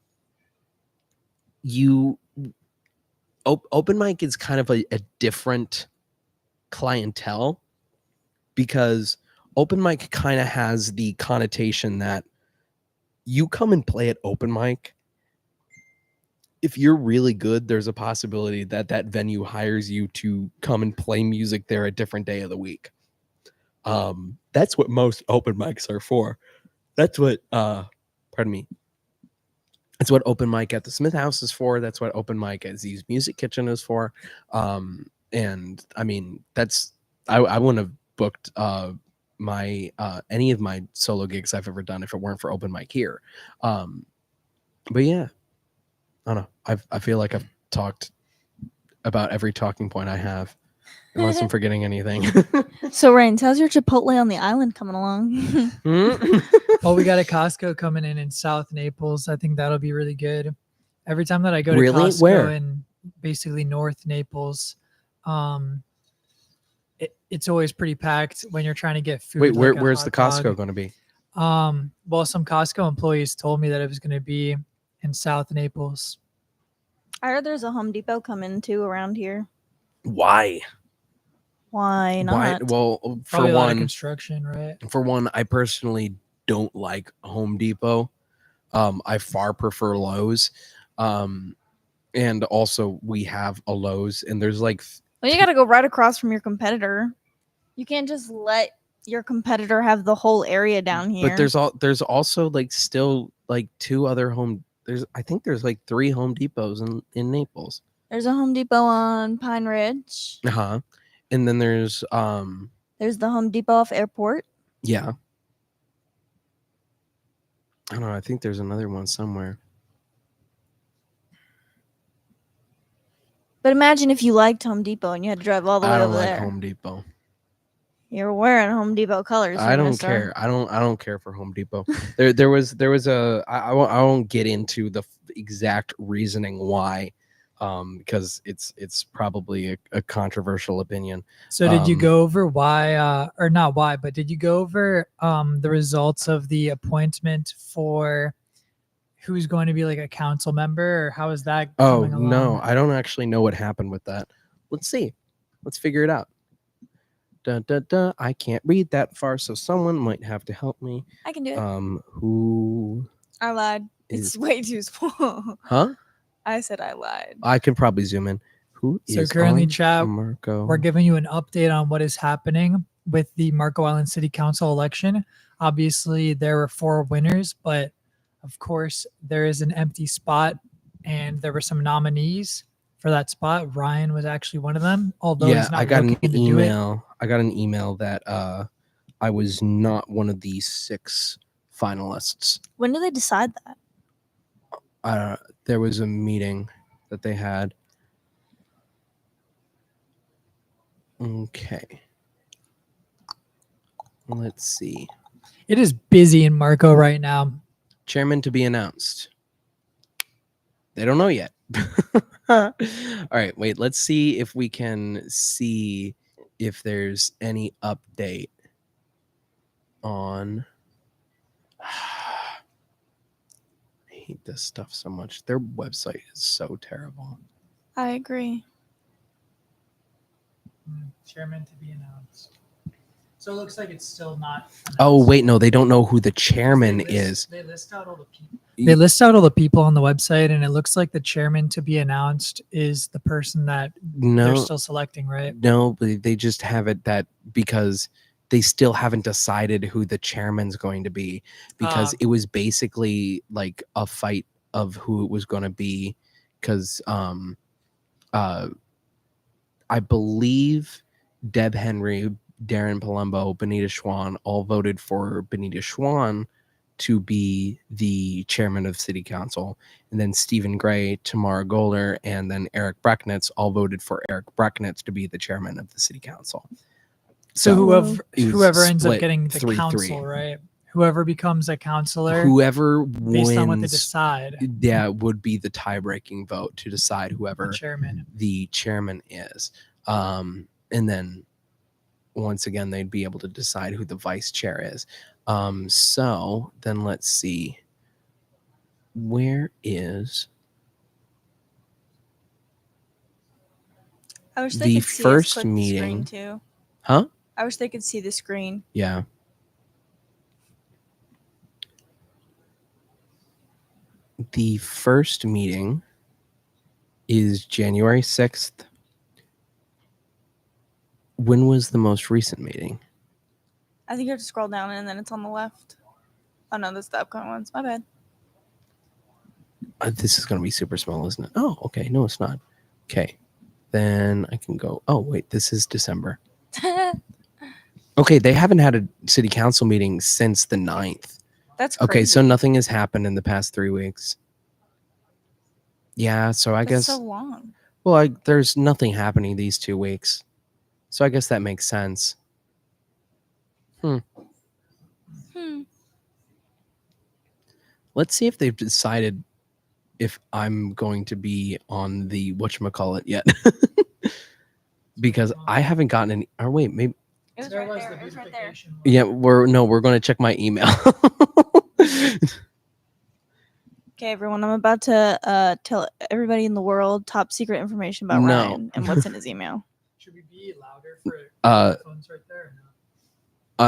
open mic is kind of a different clientele, because open mic kind of has the connotation that you come and play at open mic. If you're really good, there's a possibility that that venue hires you to come and play music there a different day of the week. That's what most open mics are for. That's what pardon me. That's what open mic at the Smith House is for. That's what open mic at Z's Music Kitchen is for. And I mean, that's I wouldn't have booked my any of my solo gigs I've ever done if it weren't for open mic here. But yeah, I don't know. I feel like I've talked about every talking point I have, unless I'm forgetting anything. So, Rains, how's your Chipotle on the island coming along? Oh, we got a Costco coming in South Naples. I think that'll be really good. Every time that I go to Really? Costco Where? in basically North Naples, it's always pretty packed when you're trying to get food. Wait, like a where's hot the Costco dog. going to be? Well, some Costco employees told me that it was going to be in South Naples. I heard there's a Home Depot coming too around here. Why? Why not? Well, Probably for a lot of one, construction, right? I personally don't like Home Depot. I far prefer Lowe's. And also we have a Lowe's, and there's like Well, you got to go right across from your competitor. You can't just let your competitor have the whole area down here. but there's also like still like two other I think there's like 3 Home Depots in Naples. There's a Home Depot on Pine Ridge. Uh-huh. And then there's the Home Depot off Airport. yeah. I don't know, I think there's another one somewhere. But imagine if you liked Home Depot and you had to drive all the way I don't over like there. Home Depot. You're wearing Home Depot colors. I don't mister. care. I don't care for Home Depot. there was I won't get into the exact reasoning why, because it's probably a controversial opinion. So did you go over why, or not why, but did you go over the results of the appointment for who's going to be like a council member, or how is that Oh coming along? no, I don't actually know what happened with that. Let's see. Let's figure it out. Dun, dun, dun. I can't read that far, so someone might have to help me. I can do it. Who I lied. It's way too small. Huh? I said I lied. I can probably zoom in. Who So is currently, on chat, Marco? we're giving you an update on what is happening with the Marco Island City Council election. Obviously, there were 4 winners, but of course, there is an empty spot, and there were some nominees for that spot. Ryan was actually one of them, although Yeah, he's not I got an looking to do it. email. I got an email that I was not one of the 6 finalists. When do they decide that? There was a meeting that they had. Okay. Let's see. It is busy in Marco right now. Chairman to be announced. They don't know yet. All right, wait. Let's see if we can see if there's any update on. I hate this stuff so much. Their website is so terrible. I agree. Chairman to be announced. So it looks like it's still not announced. Oh, wait, no, they don't know who the chairman is. They list out all the people. They list out all the people on the website, and it looks like the chairman to be announced is the person that they're still selecting, right? No, but they just have it that because they still haven't decided who the chairman's going to be, because it was basically like a fight of who it was going to be, because I believe Deb Henry, Darren Palumbo, Benita Schwan all voted for Benita Schwan to be the chairman of city council, and then Stephen Gray, Tamara Golder, and then Eric Brecknitz all voted for Eric Brecknitz to be the chairman of the city council. So whoever ends up split getting the 3-3. council, right? Whoever becomes a counselor, whoever based on what they wins, decide, would be the tie-breaking vote to decide whoever the chairman is. And then once again, they'd be able to decide who the vice chair is. So then let's see. Where is I wish the they could see us first click the screen meeting? too. Huh? I wish they could see the screen. Yeah. The first meeting is January 6th. When was the most recent meeting? I think you have to scroll down and then it's on the left. Oh no, that's the upcoming ones. My bad. This is going to be super small, isn't it? Oh, okay. No, it's not. Okay. Then I can go. Oh, wait. This is December. Okay. They haven't had a city council meeting since the 9th. That's crazy. Okay. So nothing has happened in the past 3 weeks. Yeah. So I That's guess. so long. Well, there's nothing happening these 2 weeks. So I guess that makes sense. Let's see if they've decided if I'm going to be on the whatchamacallit yet. Because I haven't gotten any. Or wait, maybe. It was There right was there. the It was right there. beautification one. Yeah, we're going to check my email. Okay, everyone. I'm about to tell everybody in the world top secret information about No. Ryan and what's in his email. Should we be louder for phones right there?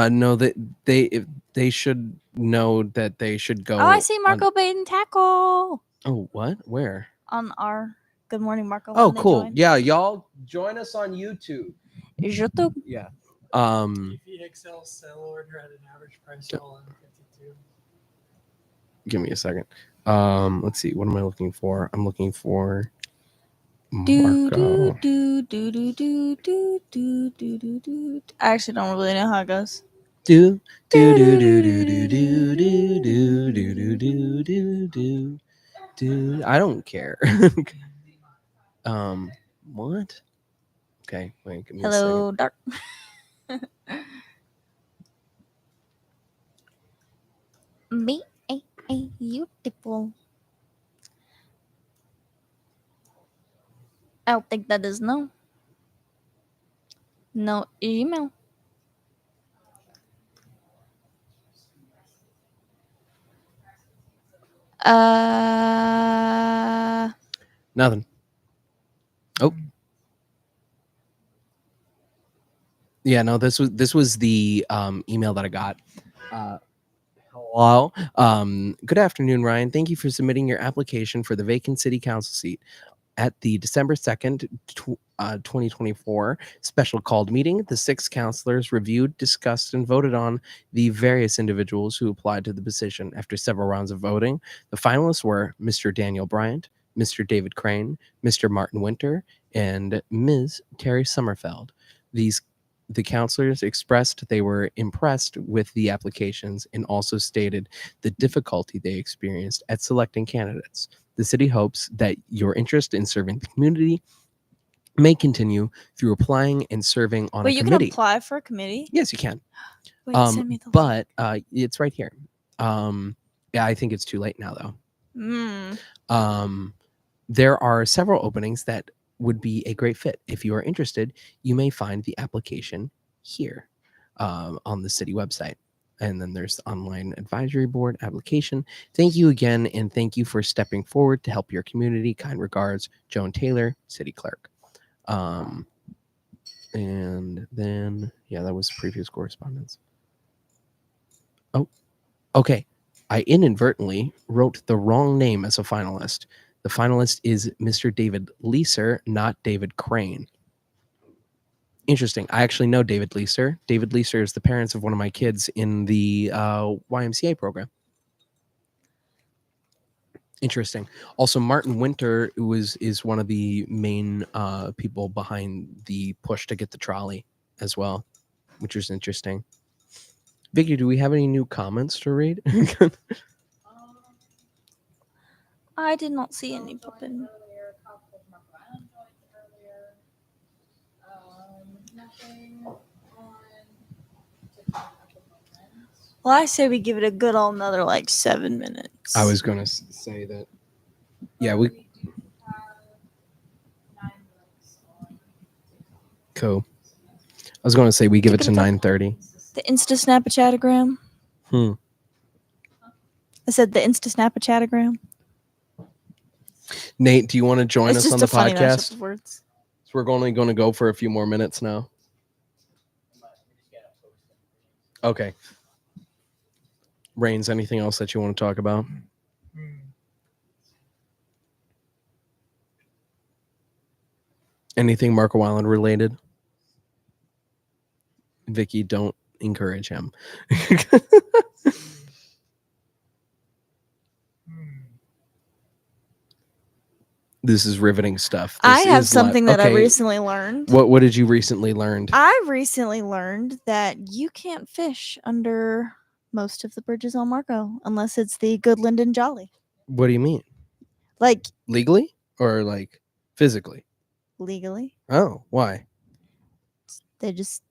No, that they should know that they should go. Oh, I see Marco bait and tackle Oh, what? Where? on our Good Morning Marco. Oh, when they cool. join. Yeah, y'all join us on YouTube. YouTube. Yeah. TVXL sell order at an average price of $11.52. Give me a second. Let's see. What am I looking for? I'm looking for Do Marco. do do do do do do do do do. I actually don't really know how it goes. Do do do do do do do do do do do do do do. I don't care. What? Okay, wait. Give me a second. Hello, Dark. Me a beautiful. I don't think that is no. No email. Nothing. Oh. Yeah, no, this was the email that I got. Hello. Good afternoon, Ryan. Thank you for submitting your application for the vacant city council seat. At the December 2nd, 2024 special called meeting, the 6 councilors reviewed, discussed, and voted on the various individuals who applied to the position. After several rounds of voting, the finalists were Mr. Daniel Bryant, Mr. David Crane, Mr. Martin Winter, and Ms. Terry Sommerfeld. The councilors expressed they were impressed with the applications and also stated the difficulty they experienced at selecting candidates. The city hopes that your interest in serving the community may continue through applying and serving on Wait, a you committee. can apply for a committee? Yes, you can. Wait, send me the But it's right here. Yeah, I think it's too late now, though. link. There are several openings that would be a great fit. If you are interested, you may find the application here on the city website. And then there's the online advisory board application. Thank you again, and thank you for stepping forward to help your community. Kind regards, Joan Taylor, city clerk. And then, yeah, that was previous correspondence. Oh, okay. I inadvertently wrote the wrong name as a finalist. The finalist is Mr. David Leeser, not David Crane. Interesting. I actually know David Leeser. David Leeser is the parents of one of my kids in the YMCA program. Interesting. Also, Martin Winter is one of the main people behind the push to get the trolley as well, which is interesting. Vicky, do we have any new comments to read? I did not see any popping. Well, I say we give it a good old another like 7 minutes. I was going to say that. Yeah, we. Cool. I was going to say we give it to 9:30. The Insta Snap a Chatagram. I said the Insta Snap a Chatagram. Nate, do you want to join us on the podcast? Of words. So we're only going to go for a few more minutes now. Okay. Rains, anything else that you want to talk about? Anything Marco Island related? Vicky, don't encourage him. This is riveting stuff. I This have is something that I okay. recently learned. What did you recently learn? I recently learned that you can't fish under most of the bridges on Marco unless it's the Goodland and Jolly. What do you mean? Like Legally or like physically? legally. Oh, why? They just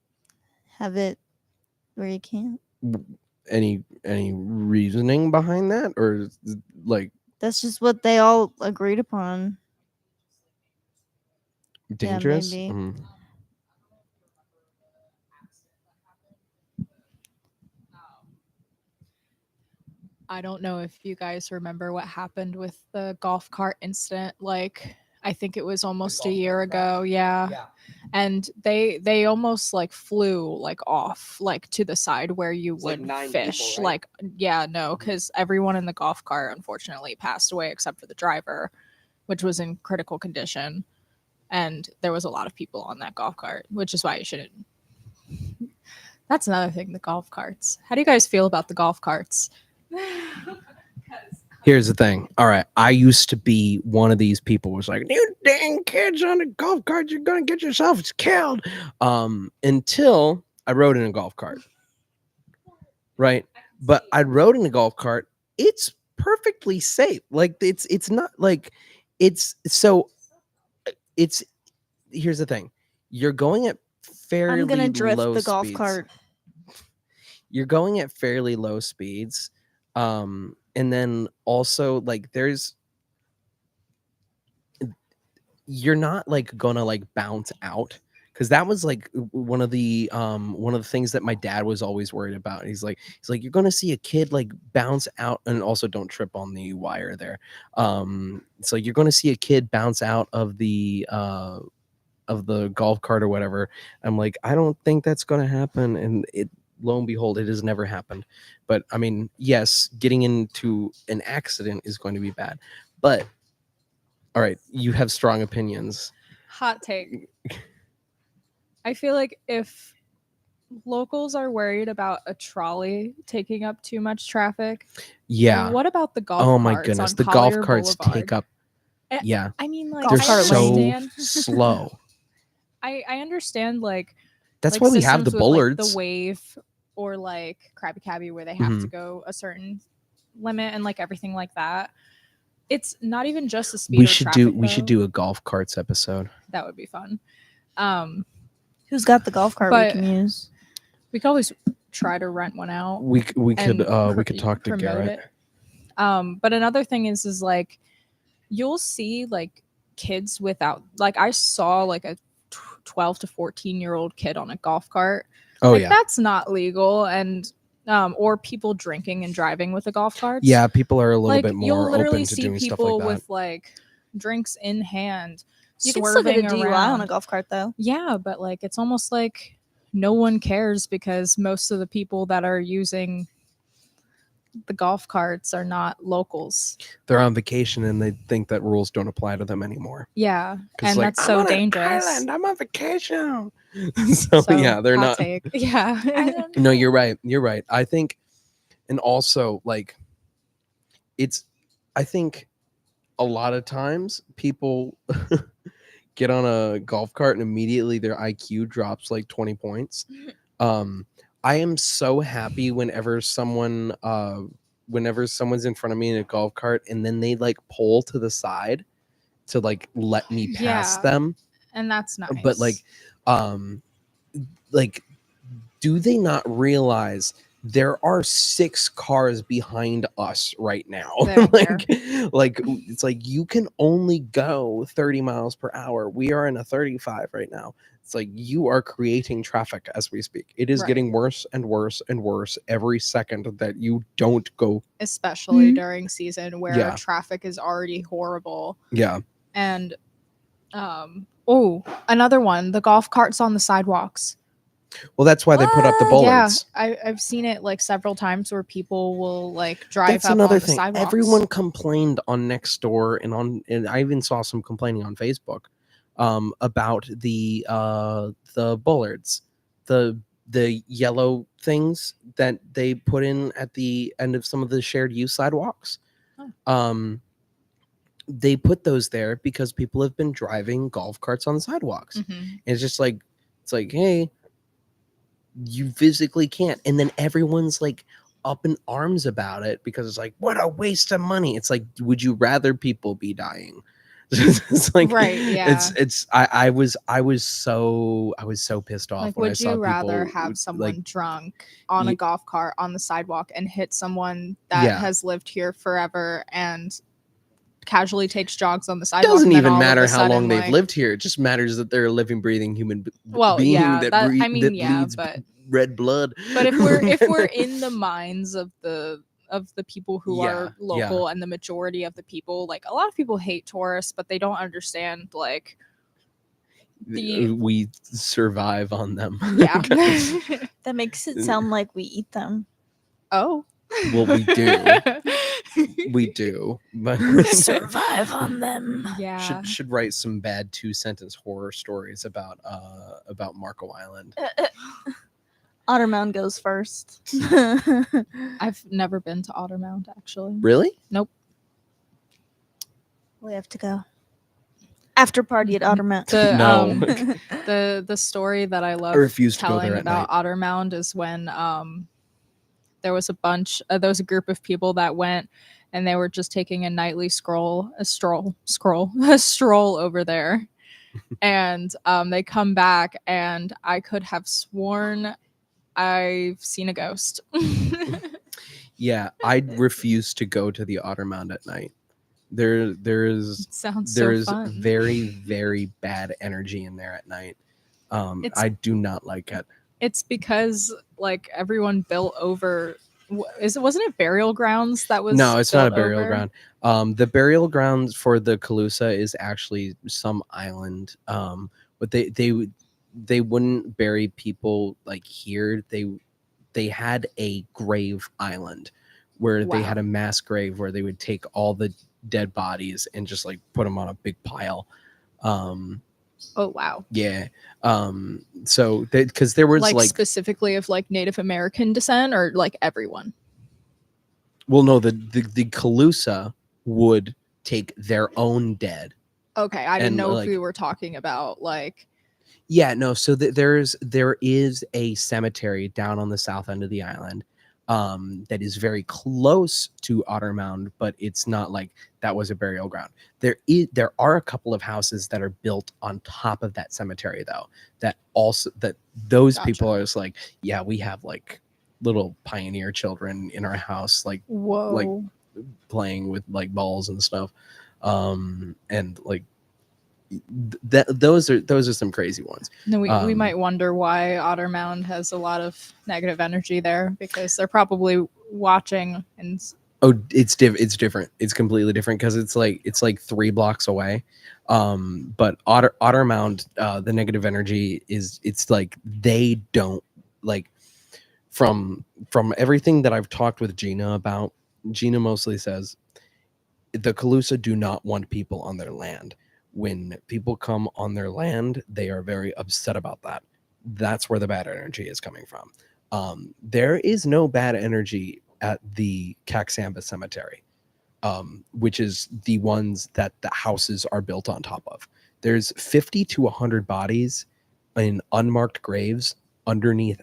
have it where you can't. Any reasoning behind that, or like That's just what they all agreed upon. dangerous? Yeah, maybe. I don't know if you guys remember what happened with the golf cart incident. Like, I think it was almost a year ago. Yeah. And they almost like flew like off like to the side where you would like 9 fish. people, right? Like, yeah, no, because everyone in the golf cart unfortunately passed away except for the driver, which was in critical condition. And there was a lot of people on that golf cart, which is why you shouldn't. That's another thing, the golf carts. How do you guys feel about the golf carts? Here's the thing. All right, I used to be one of these people who was like, you dang kids on a golf cart, you're gonna get yourself killed. Until I rode in a golf cart. Right. But I rode in a golf cart. It's perfectly safe. Like it's not like it's so it's here's the thing. You're going at fairly I'm gonna drift low the golf speeds. cart. You're going at fairly low speeds. And then also like you're not like gonna like bounce out, because that was like one of the things that my dad was always worried about. He's like you're gonna see a kid like bounce out, and also don't trip on the wire there. So you're gonna see a kid bounce out of the golf cart or whatever. I'm like, I don't think that's gonna happen, and it, lo and behold, it has never happened. But I mean, yes, getting into an accident is going to be bad. But all right, you have strong opinions. Hot take. I feel like if locals are worried about a trolley taking up too much traffic, Yeah. what about the golf Oh carts? my goodness, on the golf Collier carts Boulevard? take up. Yeah, I mean, like, they're Golf I cart so understand. slow. I understand, like, That's like why we have the systems with, like, bollards. the wave or like Krabby Cabby, where they have to Mhm. go a certain limit and like everything like that. It's not even just the speed. We or should traffic, do a golf carts episode. That would be fun. Who's got the golf cart But- we can use? We could always try to rent one out. We could we and could talk to promote Garrett. it. But another thing is like you'll see like kids without, like, I saw like a 12 to 14-year-old kid on a golf cart. Oh like, yeah, that's not legal. And or people drinking and driving with a golf cart. yeah. People are a little like bit you'll more literally open to see doing stuff people like that. with like drinks in hand. You can still get a swerving DUI on a around. golf cart though. Yeah, but like it's almost like no one cares because most of the people that are using the golf carts are not locals. They're on vacation and they think that rules don't apply to them anymore. Yeah, 'Cause, and like, that's I'm so on an dangerous. island, I'm on vacation. so yeah, they're hot not. Take. Yeah. No, you're right. You're right. I think, and also like, I think a lot of times people get on a golf cart and immediately their IQ drops like 20 points. I am so happy whenever someone's in front of me in a golf cart and then they like pull to the side to like let me pass Yeah. them. And that's nice. But like, do they not realize there are 6 cars behind us right now? like it's like you can only go 30 miles per hour. We are in a 35 right now. It's like you are creating traffic as we speak. It is Right. getting worse and worse and worse every second that you don't go. especially Mhm. during season where Yeah. traffic is already horrible. Yeah. And another one, the golf carts on the sidewalks. Well, that's why they put up the What? bollards. Yeah, I've seen it like several times where people will like drive That's up another on the thing. sidewalks. Everyone complained on Nextdoor and I even saw some complaining on Facebook. about the bollards, the yellow things that they put in at the end of some of the shared use sidewalks. They put those there because people have been driving golf carts on the sidewalks. And it's just like, hey, you physically can't. And then everyone's like up in arms about it because it's like, what a waste of money. It's like, would you rather people be dying? It's like, Right, yeah. I was so pissed off Like, when I would saw you rather people, have someone like, drunk on a Ye- golf cart on the sidewalk and hit someone that Yeah. has lived here forever and casually takes jogs on the sidewalk? doesn't and then even all of matter a how long sudden, they've like- lived here. It just matters that they're a living, breathing human Well, being yeah, that, that- I mean, that yeah, bleeds but- red blood. But if we're in the minds of the people who are local and the majority of the people, like, a lot of people hate tourists, but they don't understand, like, we survive on them. yeah. That makes it sound like we eat them. Oh. Well, we do. We do. But Survive on them. Yeah. should write some bad 2-sentence horror stories about Marco Island. Ottermound goes first. I've never been to Ottermount, actually. Really? Nope. We have to go. After party at Ottermound. The No. the story that I love I refuse to go telling there at about Ottermound is when there was a group of people that went and they were just taking a nightly stroll over there. And they come back and I could have sworn I've seen a ghost. Yeah, I refuse to go to the Ottermound at night. There's Sounds so fun. very, very bad energy in there at night. I do not like it. It's because, like, everyone built over. Wasn't it burial grounds that was? No, it's not a built burial over? ground. The burial grounds for the Calusa is actually some island. But they wouldn't bury people like here. They had a grave island where they had a mass grave where they would take all the dead bodies and just like put them on a big pile. Oh wow. Yeah. So because there was like specifically of like Native American descent or like everyone. Well, no, the Calusa would take their own dead. Okay, I didn't And, know like- if we were talking about like. Yeah, no. So there is a cemetery down on the south end of the island, that is very close to Ottermound, but it's not like that was a burial ground. There are a couple of houses that are built on top of that cemetery though. That those Gotcha. people are just like, yeah, we have like little pioneer children in our house, like Whoa. playing with like balls and stuff, and like. Those are some crazy ones. No, we might wonder why Ottermound has a lot of negative energy there because they're probably watching and. Oh, it's different. It's completely different because it's like 3 blocks away. But Ottermound, the negative energy it's like they don't like from everything that I've talked with Gina about. Gina mostly says the Calusa do not want people on their land. When people come on their land, they are very upset about that. That's where the bad energy is coming from. There is no bad energy at the Caxamba Cemetery, which is the ones that the houses are built on top of. There's 50 to 100 bodies in unmarked graves underneath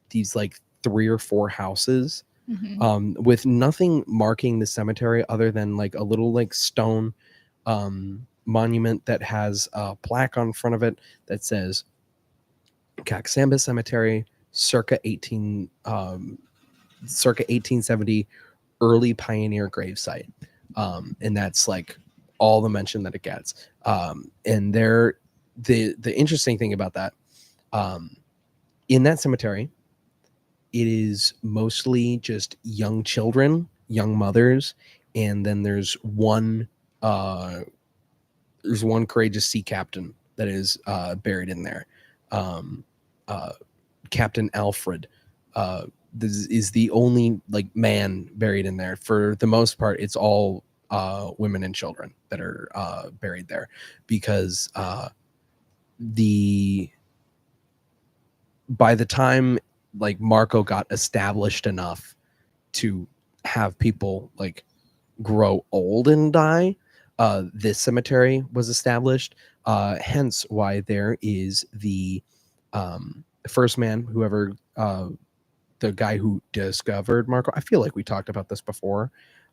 these like 3 or 4 houses, with nothing marking the cemetery other than like a little like stone monument that has a plaque on front of it that says Caxamba Cemetery circa 1870 early pioneer grave site, and that's like all the mention that it gets. And the interesting thing about that, in that cemetery, it is mostly just young children, young mothers, and then there's one courageous sea captain that is buried in there. Captain Alfred this is the only like man buried in there. For the most part, it's all women and children that are buried there because by the time like Marco got established enough to have people like grow old and die, this cemetery was established. Hence why there is the first man, whoever the guy who discovered Marco. I feel like we talked about this before.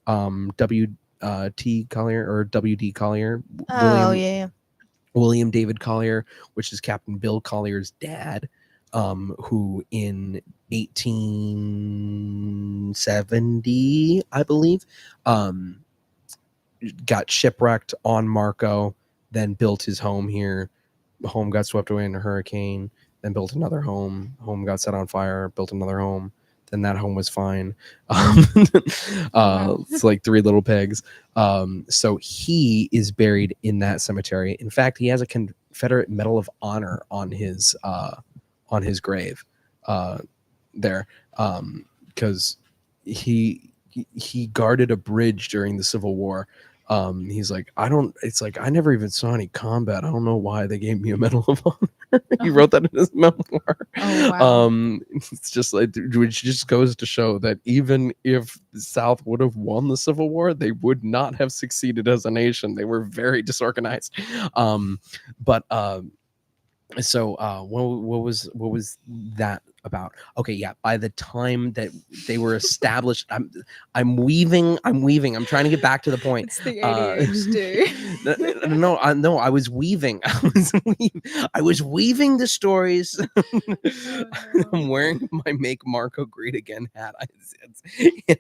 T. Collier or W.D. Collier. Oh yeah. William David Collier, which is Captain Bill Collier's dad, who in 1870, I believe, got shipwrecked on Marco, then built his home here. Home got swept away in a hurricane, then built another home. Home got set on fire, built another home. Then that home was fine. It's like Three Little Pigs. So he is buried in that cemetery. In fact, he has a Confederate Medal of Honor on his grave there, because he guarded a bridge during the Civil War. He's like, I never even saw any combat. I don't know why they gave me a Medal of Honor. He wrote that in his memoir. Oh, wow. It's just like, which just goes to show that even if the South would have won the Civil War, they would not have succeeded as a nation. They were very disorganized. So what was that about? Okay, yeah. By the time that they were established, I'm weaving. I'm trying to get back to the point. It's the ADHD. No, I was weaving. I was weaving the stories. I'm wearing my "Make Marco Great Again" hat.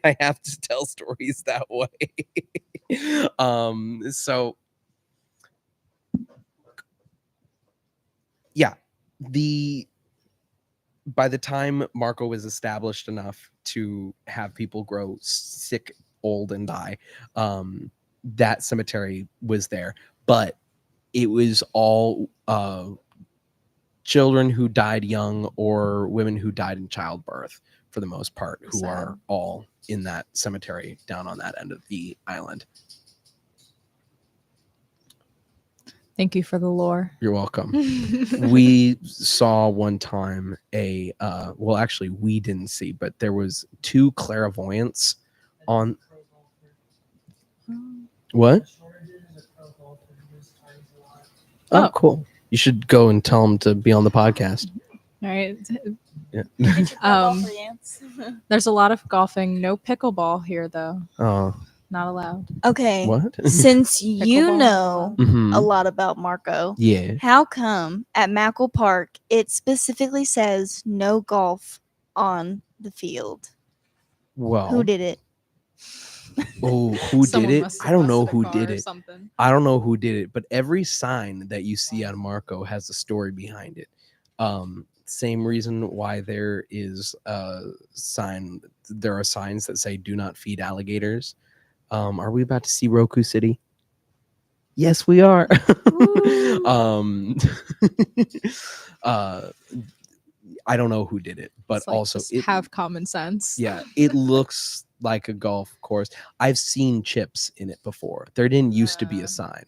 I have to tell stories that way. So. Yeah, by the time Marco was established enough to have people grow sick, old, and die, that cemetery was there. But it was all children who died young or women who died in childbirth, for the most part, who are all in that cemetery down on that end of the island. Thank you for the lore. You're welcome. We saw one time well, actually we didn't see, but there was 2 clairvoyants on. What? Oh, cool. You should go and tell them to be on the podcast. All right. Yeah. There's a lot of golfing. No pickleball here, though. Oh. Not allowed. Okay. What? Since you know Mhm. a lot about Marco, Yeah. how come at Mackle Park it specifically says no golf on the field? Well, Who did it? Oh, who Someone did it? must have I don't know busted a who car did or it. something. I don't know who did it, but every sign that you see on Marco has a story behind it. Same reason why there is a sign. There are signs that say "Do not feed alligators." Are we about to see Roku City? Yes, we are. I don't know who did it, but It's like, also just have common sense. Yeah, it looks like a golf course. I've seen chips in it before. There didn't used to be a sign.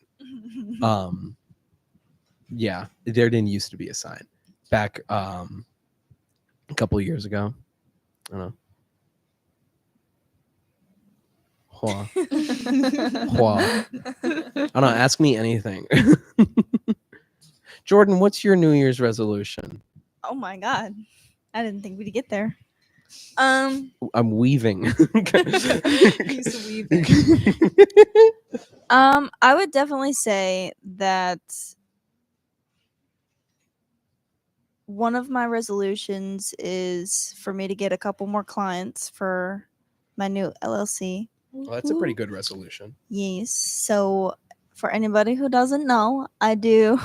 Yeah, there didn't used to be a sign back a couple of years ago. I don't know. I don't know. Ask me anything. Jordan, what's your New Year's resolution? Oh my god. I didn't think we'd get there. I'm weaving. He's weaving. I would definitely say that one of my resolutions is for me to get a couple more clients for my new LLC. Well, that's a pretty good resolution. Yes. So for anybody who doesn't know, I do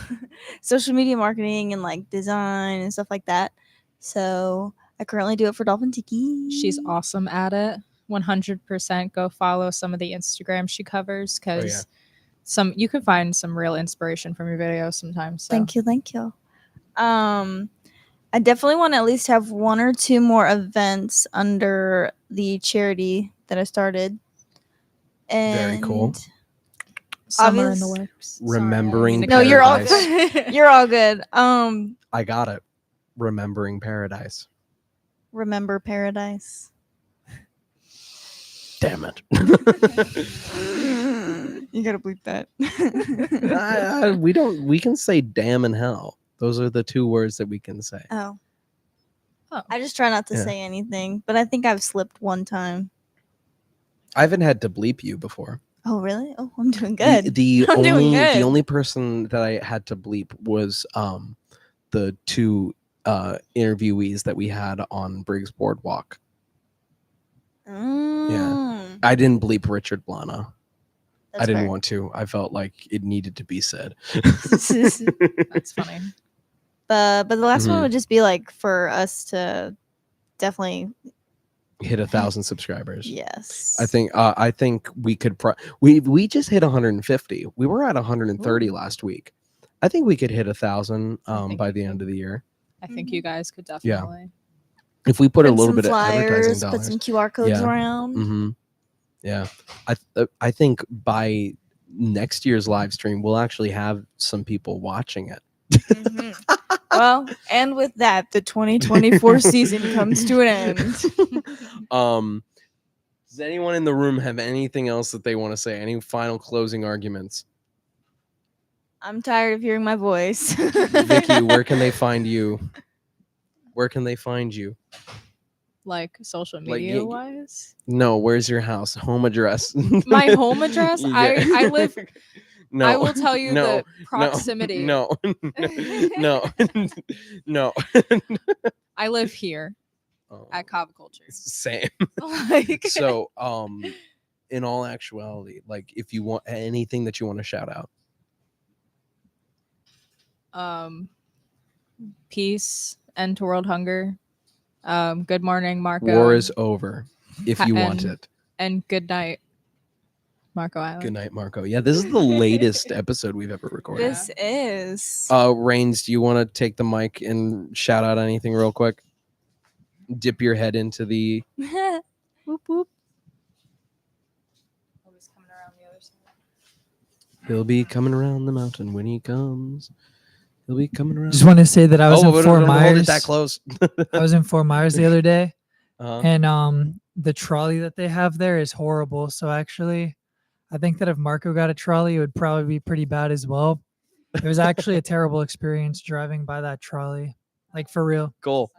social media marketing and like design and stuff like that. So I currently do it for Dolphin Tiki. She's awesome at it. 100% go follow some of the Instagram she covers, because you can find some real inspiration from your videos sometimes. So. Thank you. I definitely want to at least have 1 or 2 more events under the charity that I started. And Very cool. Some are in the Obvious- works. Remembering Sorry. No, you're all Paradise. good. You're all good. I got it. Remembering Paradise. Remember Paradise. Damn it. You gotta bleep that. We can say damn and hell. Those are the two words that we can say. Oh. Oh. I just try not to Yeah. say anything, but I think I've slipped one time. I haven't had to bleep you before. Oh, really? Oh, I'm doing good. The I'm doing only good. the only person that I had to bleep was the two interviewees that we had on Briggs Boardwalk. Mm, I didn't bleep Richard Blana. that's I didn't fair. want to. I felt like it needed to be said. That's funny. But the last one Mhm. would just be like for us to definitely Hit 1,000 subscribers. yes. I think we could. We just hit 150. We were at 130 last week. I think we could hit 1,000 think by we the could. end of the year I think you guys could Yeah. definitely. if we put a Print little some bit of advertising flyers, dollars. put some QR codes Yeah. around. Mm-hmm. Yeah, I think by next year's live stream we'll actually have some people watching it. Mhm. Well, and with that, the 2024 season comes to an end. Does anyone in the room have anything else that they want to say? Any final closing arguments? I'm tired of hearing my voice. Vicky, where can they find you? Where can they find you? Like social Like, media wise. No, where's your house? Home address. My home address? I live. No, I will tell you no, the proximity. No, no, no. I live here Oh, at Kava Culture. same. Like, So, in all actuality, like if you want anything that you want to shout out, Peace, end to world hunger. Good morning, Marco. war is over. If you want and- it. And good night, Marco Island. Good night, Marco. Yeah, this is the latest episode we've ever recorded. this is. Rains, do you want to take the mic and shout out anything real quick? Dip your head into the. Whoop, whoop. He'll be coming around the mountain when he comes. He'll be coming around. Just want to say that I was in but Fort don't hold it Myers. that close. I was in Fort Myers the other day, Uh-huh. and the trolley that they have there is horrible. So actually, I think that if Marco got a trolley, it would probably be pretty bad as well. It was actually a terrible experience driving by that trolley, like for real. Cool.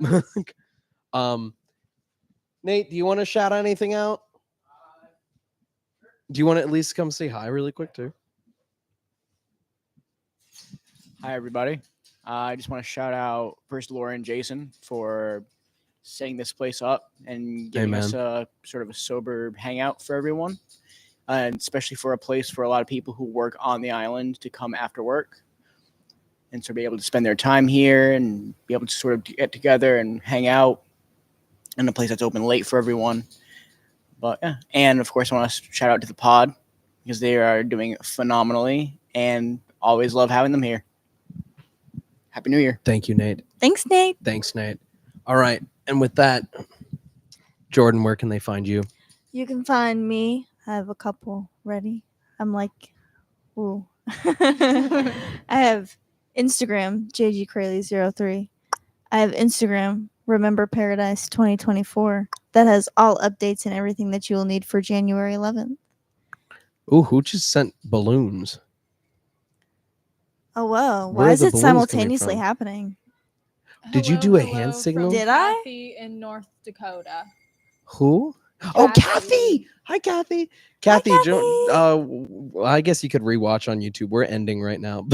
Nate, do you want to shout anything out? Do you want to at least come say hi really quick too? Hi, everybody. I just want to shout out first Laura and Jason for setting this place up and giving us a sort of a sober hangout for everyone, and especially for a place for a lot of people who work on the island to come after work and so be able to spend their time here and be able to sort of get together and hang out in a place that's open late for everyone. But yeah, and of course, I want to shout out to the pod because they are doing phenomenally and always love having them here. Happy New Year. Thank you, Nate. Thanks, Nate. Thanks, Nate. All right. And with that, Jordan, where can they find you? You can find me. I have a couple ready. I'm like, ooh. I have Instagram, JGCraley03. I have Instagram, Remember Paradise 2024. That has all updates and everything that you will need for January 11th. Ooh, who just sent balloons? Oh, whoa. Where Why are is the it balloons coming simultaneously from? happening? Did you do a hand from signal? Did I? Kathy in North Dakota. Who? Oh, Kathy. Kathy. Hi, Kathy. Kathy, I guess you could rewatch on YouTube. We're ending right now.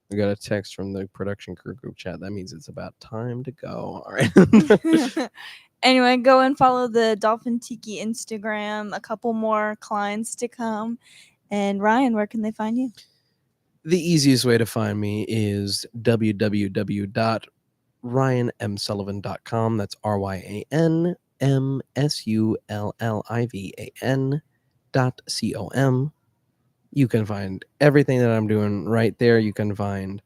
We got a text from the production crew group chat. That means it's about time to go. All right. Anyway, go and follow the Dolphin Tiki Instagram. A couple more clients to come. And Ryan, where can they find you? The easiest way to find me is www.ryanmsullivan.com. That's RyanMsullivan.com. You can find everything that I'm doing right there. You can find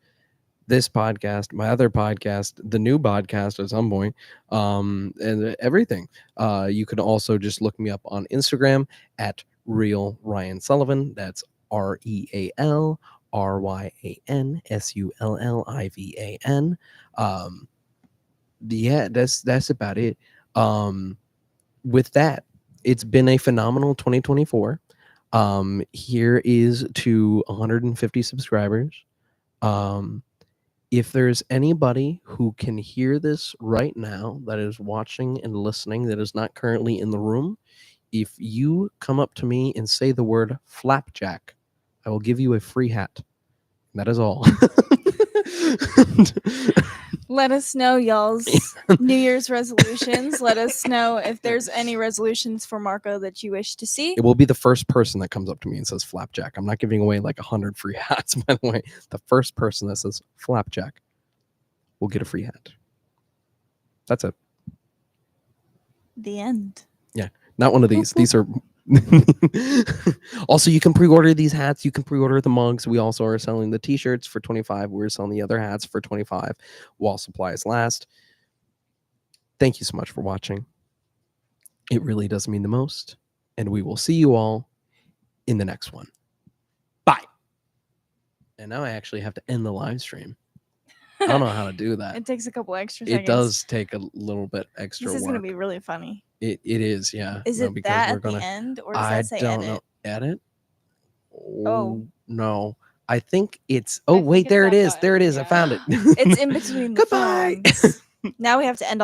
this podcast, my other podcast, the new podcast at some point, and everything. You can also just look me up on Instagram at Real Ryan Sullivan. That's RealRyanSullivan. Yeah, that's about it. With that, it's been a phenomenal 2024. Here is to 150 subscribers. If there's anybody who can hear this right now that is watching and listening that is not currently in the room, if you come up to me and say the word flapjack, I will give you a free hat. That is all. Let us know y'all's New Year's resolutions. Let us know if there's any resolutions for Marco that you wish to see. It will be the first person that comes up to me and says flapjack. I'm not giving away like 100 free hats, by the way. The first person that says flapjack will get a free hat. That's it. The end. Yeah, not one of these. These are... Also, you can pre-order these hats. You can pre-order the mugs. We also are selling the t-shirts for $25. We're selling the other hats for $25 while supplies last. Thank you so much for watching. It really does mean the most. And we will see you all in the next one. Bye. And now I actually have to end the live stream. I don't know how to do that. It takes a couple extra seconds. It does take a little bit extra This is work. going to be really funny. It is, yeah. Is it that at the end, or does that say edit? I don't know. Edit? Oh. No. I think it's... Oh, wait, there it is. There it is. I found it. It's in between the Goodbye. phones. Now we have to end all